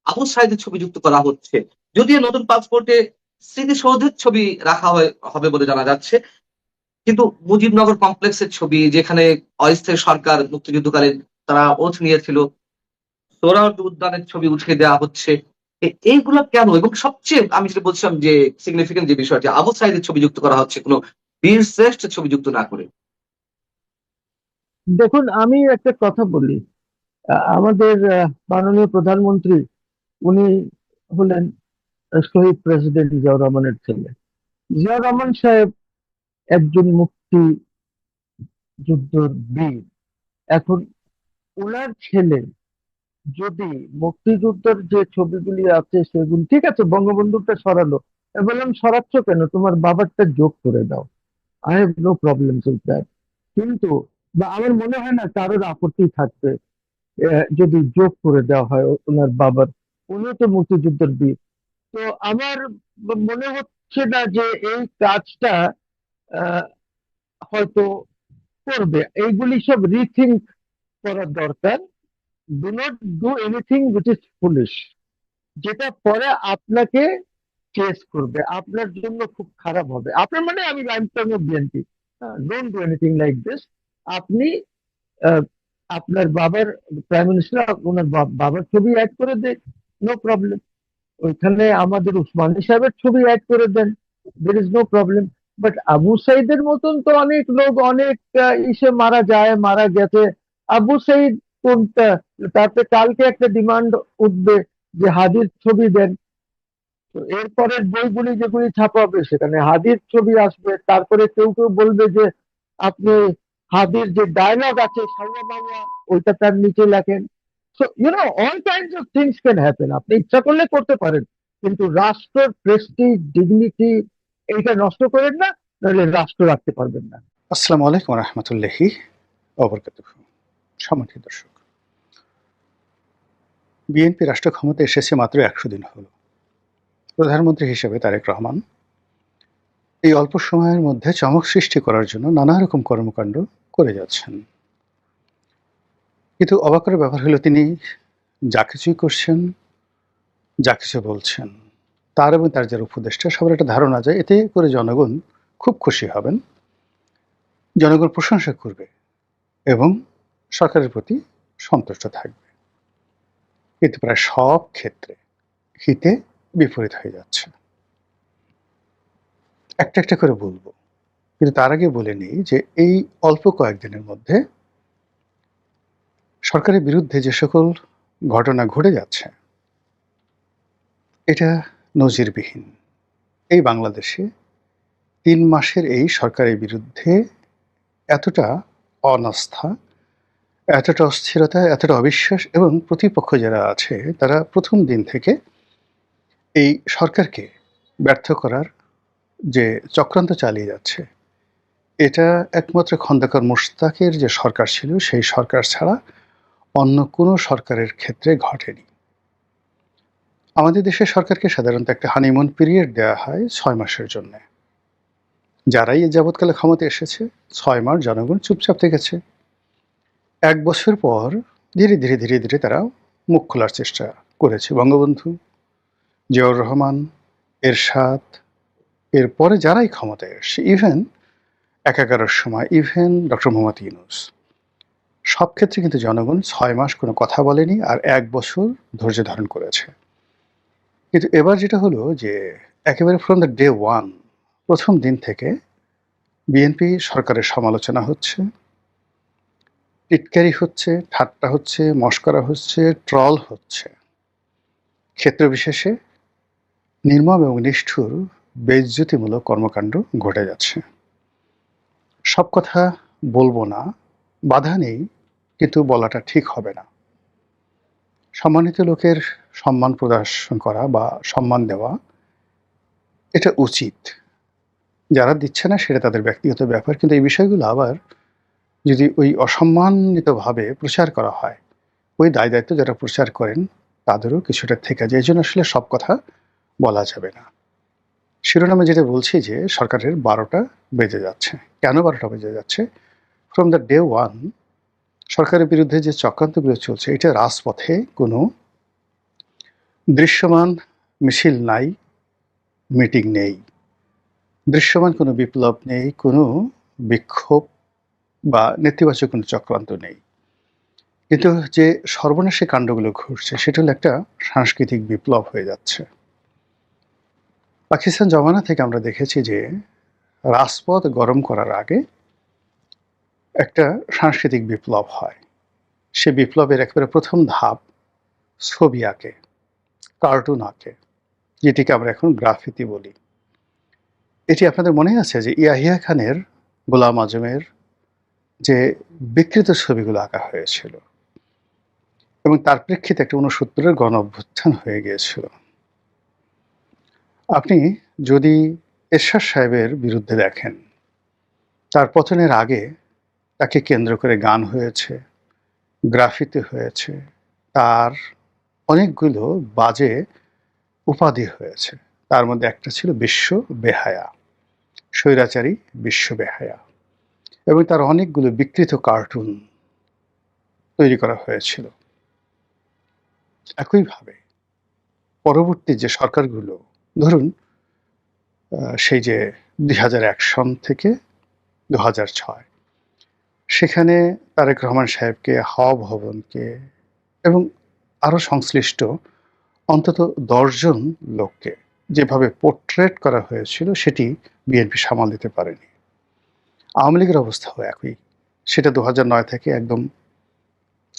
আবু সাইদের ছবি যুক্ত করা হচ্ছে? যদিও নতুন পাসপোর্টে স্মৃতিসৌধের ছবি রাখা হবে বলে জানা যাচ্ছে, কিন্তু মুজিবনগর কমপ্লেক্সের ছবি, যেখানে অস্থায়ী সরকার মুক্তিযুদ্ধকালীন তারা ওথ নিয়েছিল, সোহরাওয়ার্দী উদ্যানের ছবি উঠিয়ে দেওয়া হচ্ছে। এইগুলো কেন? এবং সবচেয়ে আমি যেটা বলছিলাম যে সিগনিফিকেন্ট যে বিষয়টি, আবু সাইদের ছবি যুক্ত করা হচ্ছে কোনো বীর শ্রেষ্ঠ ছবি যুক্ত না করে। দেখুন, আমি একটা কথা বলি। আমাদের মাননীয় প্রধানমন্ত্রী, উনি হলেন শহীদ প্রেসিডেন্ট জিয়াউর রহমানের ছেলে। জিয়াউর রহমান সাহেব একজন মুক্তি যুদ্ধর বীর। এখন ওনার ছেলে যদি মুক্তিযুদ্ধের যে ছবিগুলি আছে সেগুলি, ঠিক আছে বঙ্গবন্ধুটা সরালো, আমি বললাম সরাচ্ছ কেন, তোমার বাবারটা যোগ করে দাও, I have no problem with that. কিন্তু বা আমার মনে হয় না কারোর আপত্তি থাকবে যদি যোগ করে দেওয়া হয় ওনার বাবার, উনিও তো মুক্তিযুদ্ধের বীর। তো আমার মনে হচ্ছে না যে এই কাজটা আহ, হয়তো করবে। এইগুলি সব রিথিঙ্ক করার দরকার। Do not do anything which is foolish, যেটা পরে আপনাকে চেস করবে, আপনার জন্য খুব খারাপ হবে। আপনার মানে আমি BNP, don't do anything like this. আপনি আহ, আপনার বাবার প্রাইম মিনিস্টার, ওনার বাবার ছবি অ্যাড করে দেন, নো প্রবলেম। ওইখানে আমাদের উসমানী সাহেবের ছবি অ্যাড করে দেন, there is no problem. But Abu সাইদের মতন তো অনেক লোক অনেক ইসে মারা যায়, মারা গেছে। আবু সাইদ কোনটা? তারপরে কালকে একটা ডিমান্ড উঠবে যে হাদির ছবি দেন। তো এরপরের বইগুলি যেগুলি ছাপাবে সেখানে হাদির ছবি আসবে। তারপরে কেউ কেউ বলবে যে আপনি হাদির যে ডায়লগ আছে সাউয়া মাওয়া, ওইটা তার নিচে লেখেন। So all kinds of things can happen. আপনি ইচ্ছা করলে করতে পারেন, কিন্তু রাষ্ট্রের প্রেস্টিজ, ডিগনিটি এইটা নষ্ট করেন না, নাহলে রাষ্ট্র রাখতে পারবেন না। আসসালামু আলাইকুম রহমতুল্লাহি ওবরকাতুহু। সম্মানিত দর্শক, বিএনপি রাষ্ট্র ক্ষমতা এসেছে মাত্র 100 দিন হলো। প্রধানমন্ত্রী হিসেবে তারেক রহমান এই অল্প সময়ের মধ্যে চমক সৃষ্টি করার জন্য নানা রকম কর্মকাণ্ড করে যাচ্ছেন। কিন্তু অবাকের ব্যাপার হলো তিনি যা কিছুই করছেন, যা কিছু বলছেন, তার এবং তার যারা উপদেষ্টা সবার একটা ধারণা যায় এতে করে জনগণ খুব খুশি হবেন, জনগণ প্রশংসা করবে এবং সরকারের প্রতি সন্তুষ্ট থাকবে। কিন্তু প্রায় সব ক্ষেত্রে হিতে বিপরীত হয়ে যাচ্ছে। একটা একটা করে বলবো, কিন্তু তার আগে বলে নিই যে এই অল্প কয়েকদিনের মধ্যে সরকারের বিরুদ্ধে যে সকল ঘটনা ঘটে যাচ্ছে এটা নজিরবিহীন। এই বাংলাদেশে 3 মাসের এই সরকারের বিরুদ্ধে এতটা অনাস্থা, এতটা অস্থিরতা, এতটা অবিশ্বাস এবং প্রতিপক্ষ যারা আছে তারা প্রথম দিন থেকে এই সরকারকে ব্যর্থ করার যে চক্রান্ত চালিয়ে যাচ্ছে, এটা একমাত্র খন্দকার মোশতাকের যে সরকার ছিল সেই সরকার ছাড়া অন্য কোনো সরকারের ক্ষেত্রে ঘটেনি। আমাদের দেশের সরকারকে সাধারণত একটা হানিমুন পিরিয়ড দেওয়া হয় 6 মাসের জন্য। যারাই এ যাবৎকালে ক্ষমতা এসেছে 6 মাস জনগণ চুপচাপ থেকেছে। 1 বছর পর ধীরে ধীরে ধীরে ধীরে তারা মুখ খোলার চেষ্টা করেছে। বঙ্গবন্ধু, জিয়াউর রহমান, এরশাদ, এরপরে যারাই ক্ষমতায় এসছে, ইভেন 11-র সময় ইভেন ডক্টর মোহাম্মদ ইউনূস, সব ক্ষেত্রে কিন্তু জনগণ 6 মাস কোনো কথা বলেনি, আর 1 বছর ধৈর্য ধারণ করেছে। কিন্তু এবার যেটা হলো যে একেবারে ফ্রম দ্য ডে ওয়ান, প্রথম দিন থেকে বিএনপি সরকারের সমালোচনা হচ্ছে, টিটকারি হচ্ছে, ঠাট্টা হচ্ছে, মশকরা হচ্ছে, ট্রল হচ্ছে। ক্ষেত্র বিশেষে নির্মম এবং নিষ্ঠুর বেইজ্জতিমূলক কর্মকাণ্ড ঘটে যাচ্ছে। সব কথা বলবো না, বাধা নেই, কিন্তু বলাটা ঠিক হবে না। সম্মানিত লোকের সম্মান প্রদর্শন করা বা সম্মান দেওয়া এটা উচিত। যারা দিচ্ছে না সেটা তাদের ব্যক্তিগত ব্যাপার, কিন্তু এই বিষয়গুলো আবার যদি ওই অসম্মানিতভাবে প্রচার করা হয়, ওই দায় দায়িত্ব যারা প্রচার করেন তাদেরও কিছুটা থেকে যায়। এই জন্য আসলে সব কথা বলা যাবে না। শিরোনামে যেটা বলছি যে সরকারের 12টা বেজে যাচ্ছে। কেন 12টা বেজে যাচ্ছে? ফ্রম দ্য ডে ওয়ান সরকারের বিরুদ্ধে যে চক্রান্তগুলো চলছে, এটা রাজপথে কোনো দৃশ্যমান মিছিল নাই, মিটিং নেই, দৃশ্যমান কোনো বিপ্লব নেই, কোনো বিক্ষোভ বা নেতিবাচক কোনো চক্রান্ত নেই। কিন্তু যে সর্বনাশী কাণ্ডগুলো ঘটছে সেটা হলো একটা সাংস্কৃতিক বিপ্লব হয়ে যাচ্ছে। পাকিস্তান জমানা থেকে আমরা দেখেছি যে রাজপথ গরম করার আগে একটা সাংস্কৃতিক বিপ্লব হয়। সে বিপ্লবের একেবারে প্রথম ধাপ ছবি আঁকে, কার্টুন আঁকে, যেটিকে আমরা এখন গ্রাফিতি বলি। এটি আপনাদের মনে আছে যে ইয়াহিয়া খানের গোলাম আজমের যে বিকৃত ছবিগুলো আঁকা হয়েছিল এবং তার প্রেক্ষিতে একটা 69-এর গণ অভ্যুত্থান হয়ে গিয়েছিল। আপনি যদি এরশাদ সাহেবের বিরুদ্ধে দেখেন, তার পতনের আগে তাকে কেন্দ্র করে গান হয়েছে, গ্রাফিতি হয়েছে, তার অনেকগুলো বাজে উপাধি হয়েছে। তার মধ্যে একটা ছিল বিশ্ব বেহায়া, স্বৈরাচারী বিশ্ব বেহায়া, এবং তার অনেকগুলো বিকৃত কার্টুন তৈরি করা হয়েছিল। একইভাবে পরবর্তী যে সরকারগুলো, ধরুন সেই যে 2001 সন থেকে 2006, সেখানে তারেক রহমান সাহেবকে, হাওয়া ভবনকে এবং আরও সংশ্লিষ্ট অন্তত 10 জন লোককে যেভাবে পোর্ট্রেট করা হয়েছিল সেটি বিএনপি সামাল দিতে পারেনি। আওয়ামী লীগের অবস্থাও একই। সেটা 2009 থেকে একদম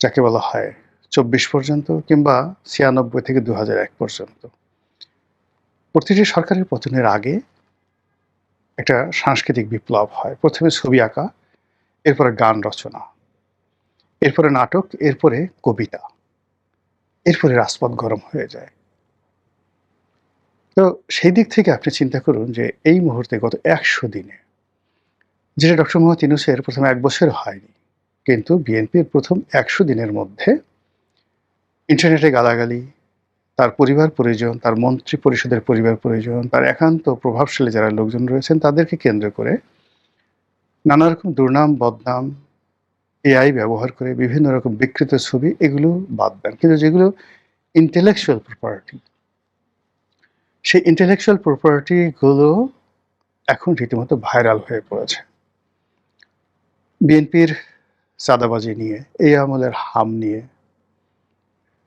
যাকে বলা হয় 24 পর্যন্ত, কিংবা 96 থেকে 2001 পর্যন্ত। প্রতিটি সরকারের পতনের আগে একটা সাংস্কৃতিক বিপ্লব হয়। প্রথমে ছবি আঁকা, এরপরে গান রচনা, এরপরে নাটক, এরপরে কবিতা, এরপরে রাজপথ গরম হয়ে যায়। তো সেই দিক থেকে আপনি চিন্তা করুন যে এই মুহূর্তে গত 100 দিনে, যেটা ডক্টর মোহাম্মদ ইউনূসের প্রথম 1 বছর হয়নি, কিন্তু বিএনপির প্রথম 100 দিনের মধ্যে ইন্টারনেটে গালাগালি, তার পরিবার পরিজন, তার মন্ত্রী পরিষদের পরিবার পরিজন, তার একান্ত প্রভাবশালী যারা লোকজন রয়েছেন তাদেরকে কেন্দ্র করে নানা রকম দুর্নাম, বদনাম, এআই ব্যবহার করে বিভিন্ন রকম বিকৃত ছবি, এগুলো বাদ দেন। কিন্তু যেগুলো ইন্টেলেকচুয়াল প্রপার্টি, সেই ইন্টেলেকচুয়াল প্রপার্টিগুলো এখন রীতিমতো ভাইরাল হয়ে পড়েছে। বিএনপির চাঁদাবাজি নিয়ে, এই আমলের হাম নিয়ে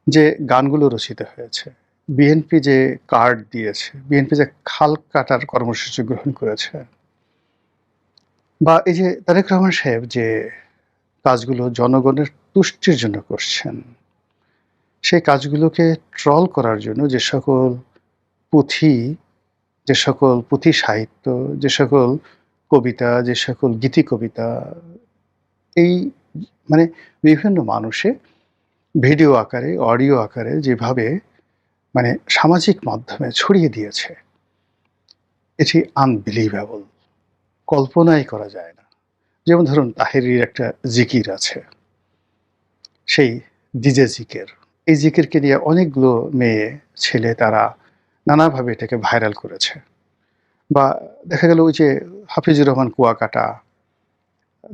যে গানগুলো রচিত হয়েছে, বিএনপি যে কার্ড দিয়েছে, বিএনপি যে খাল কাটার কর্মসূচি গ্রহণ করেছে, বা এই যে তারেক রহমান সাহেব যে কাজগুলো জনগণের তুষ্টির জন্য করছেন, সেই কাজগুলোকে ট্রল করার জন্য যে সকল পুঁথি, যে সকল পুঁথি সাহিত্য, যে সকল কবিতা, যে সকল গীতি কবিতা, এই মানে বিভিন্ন মানুষে ভিডিও আকারে, অডিও আকারে যেভাবে মানে সামাজিক মাধ্যমে ছড়িয়ে দিয়েছে, এটি আনবিলিভেবল, কল্পনাই করা যায় না। যেমন ধরুন তাহেরির একটা জিকির আছে, সেই ডিজে জিকির, এই জিকিরকে নিয়ে অনেকগুলো মেয়ে ছেলে তারা নানাভাবে এটাকে ভাইরাল করেছে। বা দেখা গেল ওই যে হাফিজুর রহমান কুয়াকাটা,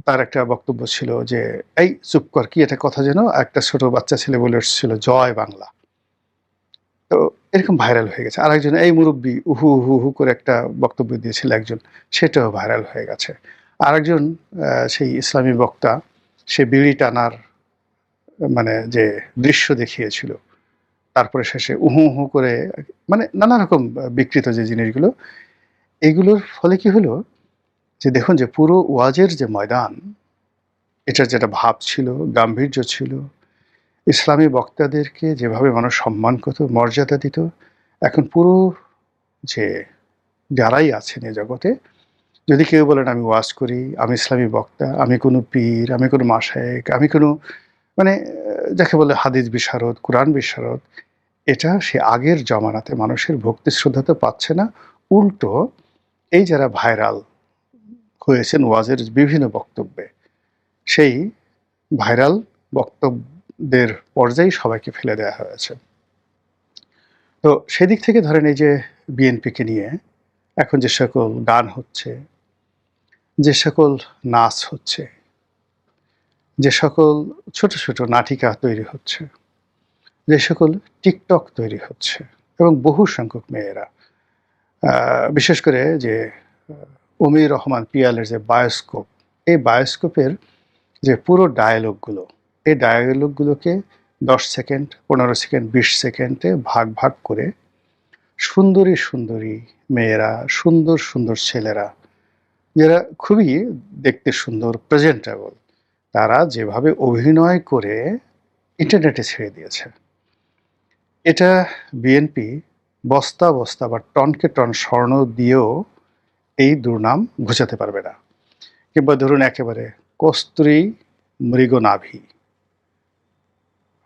তার একটা বক্তব্য ছিল যে এই চুপ কর, কি একটা কথা যেন একটা ছোট বাচ্চা ছেলে বলে এসেছিল, জয় বাংলা। তো এরকম ভাইরাল হয়ে গেছে। আরেকজন এই মুরব্বী উহু উহু উহু করে একটা বক্তব্য দিয়েছিল একজন, সেটাও ভাইরাল হয়ে গেছে। আরেকজন সেই ইসলামী বক্তা সে বিড়ি টানার মানে যে দৃশ্য দেখিয়েছিল, তারপরে শেষে উহু উহু করে মানে নানা রকম বিকৃত যে জিনিসগুলো, এগুলোর ফলে কি হলো যে দেখুন যে পুরো ওয়াজের যে ময়দান, এটার যেটা ভাব ছিল, গাম্ভীর্য ছিল, ইসলামী বক্তাদেরকে যেভাবে মানুষ সম্মান করত, মর্যাদা দিত, এখন পুরো যে যারাই আছেন এ জগতে, যদি কেউ বলেন আমি ওয়াজ করি, আমি ইসলামী বক্তা, আমি কোনো পীর, আমি কোনো মাশায়েখ, আমি কোনো মানে যাকে বলে হাদিস বিশারদ, কোরআন বিশারদ, এটা সে আগের জমানাতে মানুষের ভক্তি শ্রদ্ধা তো পাচ্ছে না, উল্টো এই যারা ভাইরাল হয়েছেন ওয়াজের বিভিন্ন বক্তব্যে, সেই ভাইরাল বক্তব্যের পর্যায়ে সবাইকে ফেলে দেওয়া হয়েছে। তো সেদিক থেকে ধরেন এই যে বিএনপিকে নিয়ে এখন যে সকল গান হচ্ছে, যে সকল নাচ হচ্ছে, যে সকল ছোট ছোট নাটিকা তৈরি হচ্ছে, যে সকল টিকটক তৈরি হচ্ছে, এবং বহু সংখ্যক মেয়েরা বিশেষ করে যে অমির রহমান পিয়ালের যে বায়োস্কোপ, এই বায়োস্কোপের যে পুরো ডায়ালগগুলো, এই ডায়ালগগুলোকে 10 সেকেন্ড, 15 সেকেন্ড, 20 সেকেন্ডে ভাগ ভাগ করে সুন্দরী সুন্দরী মেয়েরা, সুন্দর সুন্দর ছেলেরা, যারা খুবই দেখতে সুন্দর, প্রেজেন্টেবল, তারা যেভাবে অভিনয় করে ইন্টারনেটে ছেড়ে দিয়েছে, এটা বিএনপি বস্তা বস্তা বা টনকে টন স্বর্ণ দিয়েও এই দুর্নাম ঘুচাতে পারবে না। কিংবা ধরুন একেবারে কস্তুরী মৃগনাভি,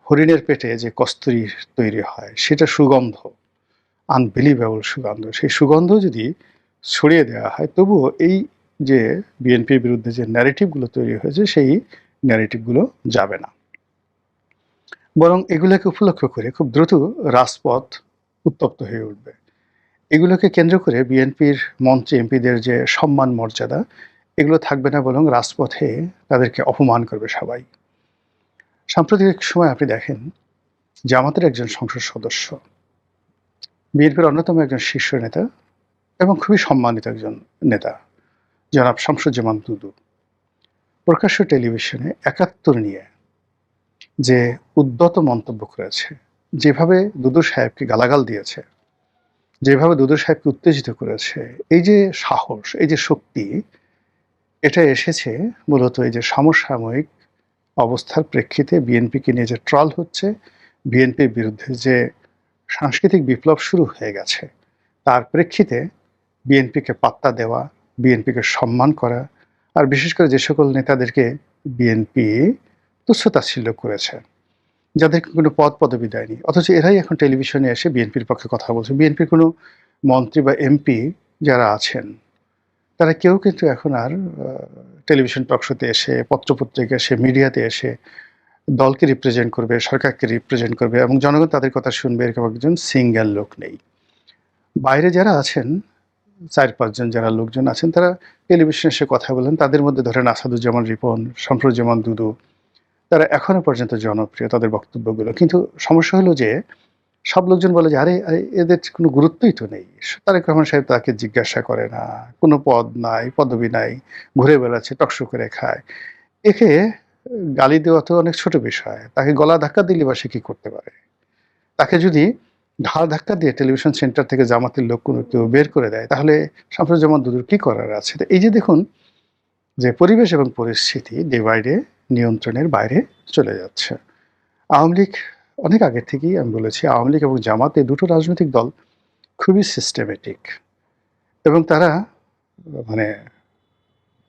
হরিণের পেটে যে কস্তুরী তৈরি হয়, সেটা সুগন্ধ, আনবিলিভেবল সুগন্ধ, সেই সুগন্ধ যদি ছড়িয়ে দেওয়া হয়, তবুও এই যে বিএনপির বিরুদ্ধে যে ন্যারেটিভগুলো তৈরি হয়েছে, সেই ন্যারেটিভগুলো যাবে না, বরং এগুলোকে উপলক্ষ করে খুব দ্রুত রাজপথ উত্তপ্ত হয়ে উঠবে। এগুলোকে কেন্দ্র করে বিএনপির মঞ্চে এমপিদের যে সম্মান মর্যাদা, এগুলো থাকবে না, বরং রাজপথে তাদেরকে অপমান করবে সবাই। সাম্প্রতিক সময় আপনি দেখেন জামাতের একজন সংসদ সদস্য, বিএনপির অন্যতম একজন শীর্ষ নেতা এবং খুবই সম্মানিত একজন নেতা, জনাব শামসুজ্জামান দুদু, প্রকাশ্য টেলিভিশনে ৭১ নিয়ে যে উদ্ধত মন্তব্য করেছে, যেভাবে দুদু সাহেবকে গালাগাল দিয়েছে, যেভাবে দুদু সাহেবকে উত্তেজিত করেছে, এই যে সাহস, এই যে শক্তি, এটা এসেছে মূলত এই যে সমসাময়িক অবস্থার প্রেক্ষিতে বিএনপিকে নিয়ে যে ট্রল হচ্ছে, বিএনপির বিরুদ্ধে যে সাংস্কৃতিক বিপ্লব শুরু হয়ে গেছে, তার প্রেক্ষিতে বিএনপিকে পাত্তা দেওয়া, বিএনপিকে সম্মান করা, আর বিশেষ করে যে সকল নেতাদেরকে বিএনপি তুচ্ছতাচ্ছিল্য করেছে, যাদেরকে কোনো পদ পদবি দেয়নি, অথচ এরাই এখন টেলিভিশনে এসে বিএনপির পক্ষে কথা বলছে। বিএনপির কোনো মন্ত্রী বা এমপি যারা আছেন, তারা কেউ কিন্তু এখন আর টেলিভিশন টকশোতে এসে, পত্রপত্রিকা এসে, মিডিয়াতে এসে দলকে রিপ্রেজেন্ট করবে, সরকারকে রিপ্রেজেন্ট করবে এবং জনগণ তাদের কথা শুনবে, এরকম একজন সিঙ্গেল লোক নেই। বাইরে যারা আছেন 4-5 জন যারা লোকজন আছেন, তারা টেলিভিশনে এসে কথা বলেন। তাদের মধ্যে ধরেন আসাদুজ্জামান রিপন, শামসুজ্জামান দুদু, তারা এখনো পর্যন্ত জনপ্রিয় তাদের বক্তব্যগুলো। কিন্তু সমস্যা হলো যে সব লোকজন বলে যে আরে এদের কোনো গুরুত্বই তো নেই, তারেক রহমান সাহেব তাকে জিজ্ঞাসা করে না, কোনো পদ নাই, পদবি নাই, ঘুরে বেড়াচ্ছে, টকশো করে খায়, একে গালি দেওয়া তো অনেক ছোট বিষয়। তাকে গলা ধাক্কা দিলে বা সে কি করতে পারে? তাকে যদি ঘাড় ধাক্কা দিয়ে টেলিভিশন সেন্টার থেকে জামাতের লোক কোনো কেউ বের করে দেয়, তাহলে শামসুজ্জামান দুদুর কি করার আছে? এই যে দেখুন যে পরিবেশ এবং পরিস্থিতি ডে বাই ডে নিয়ন্ত্রণের বাইরে চলে যাচ্ছে। আওয়ামী লীগ অনেক আগে থেকেই আমি বলেছি, আওয়ামী লীগ এবং জামাত, এই দুটো রাজনৈতিক দল খুবই সিস্টেমেটিক, এবং তারা মানে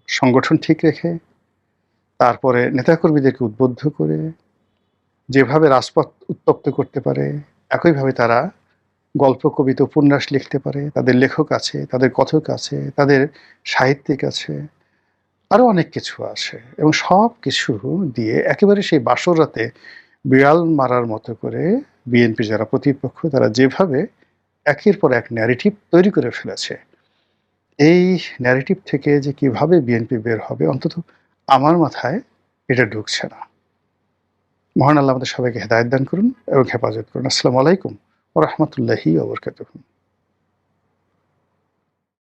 সংগঠন ঠিক রেখে, তারপরে নেতাকর্মীদেরকে উদ্বুদ্ধ করে যেভাবে রাজপথ উত্তপ্ত করতে পারে, একইভাবে তারা গল্প, কবিতা, উপন্যাস লিখতে পারে। তাদের লেখক আছে, তাদের কথক আছে, তাদের সাহিত্যিক আছে, আরও অনেক কিছু আছে, এবং সব কিছু দিয়ে একেবারে সেই বাসর রাতে বিড়াল মারার মতো করে বিএনপি যারা প্রতিপক্ষ, তারা যেভাবে একের পর এক ন্যারেটিভ তৈরি করে ফেলেছে, এই ন্যারেটিভ থেকে যে কিভাবে বিএনপি বের হবে, অন্তত আমার মাথায় এটা ঢুকছে না। মহান আল্লাহ আমাদের সবাইকে হেদায়েত দান করুন এবং হেফাজত করুন। আসসালামু আলাইকুম ওয়া রাহমাতুল্লাহি ওয়া বারাকাতুহু।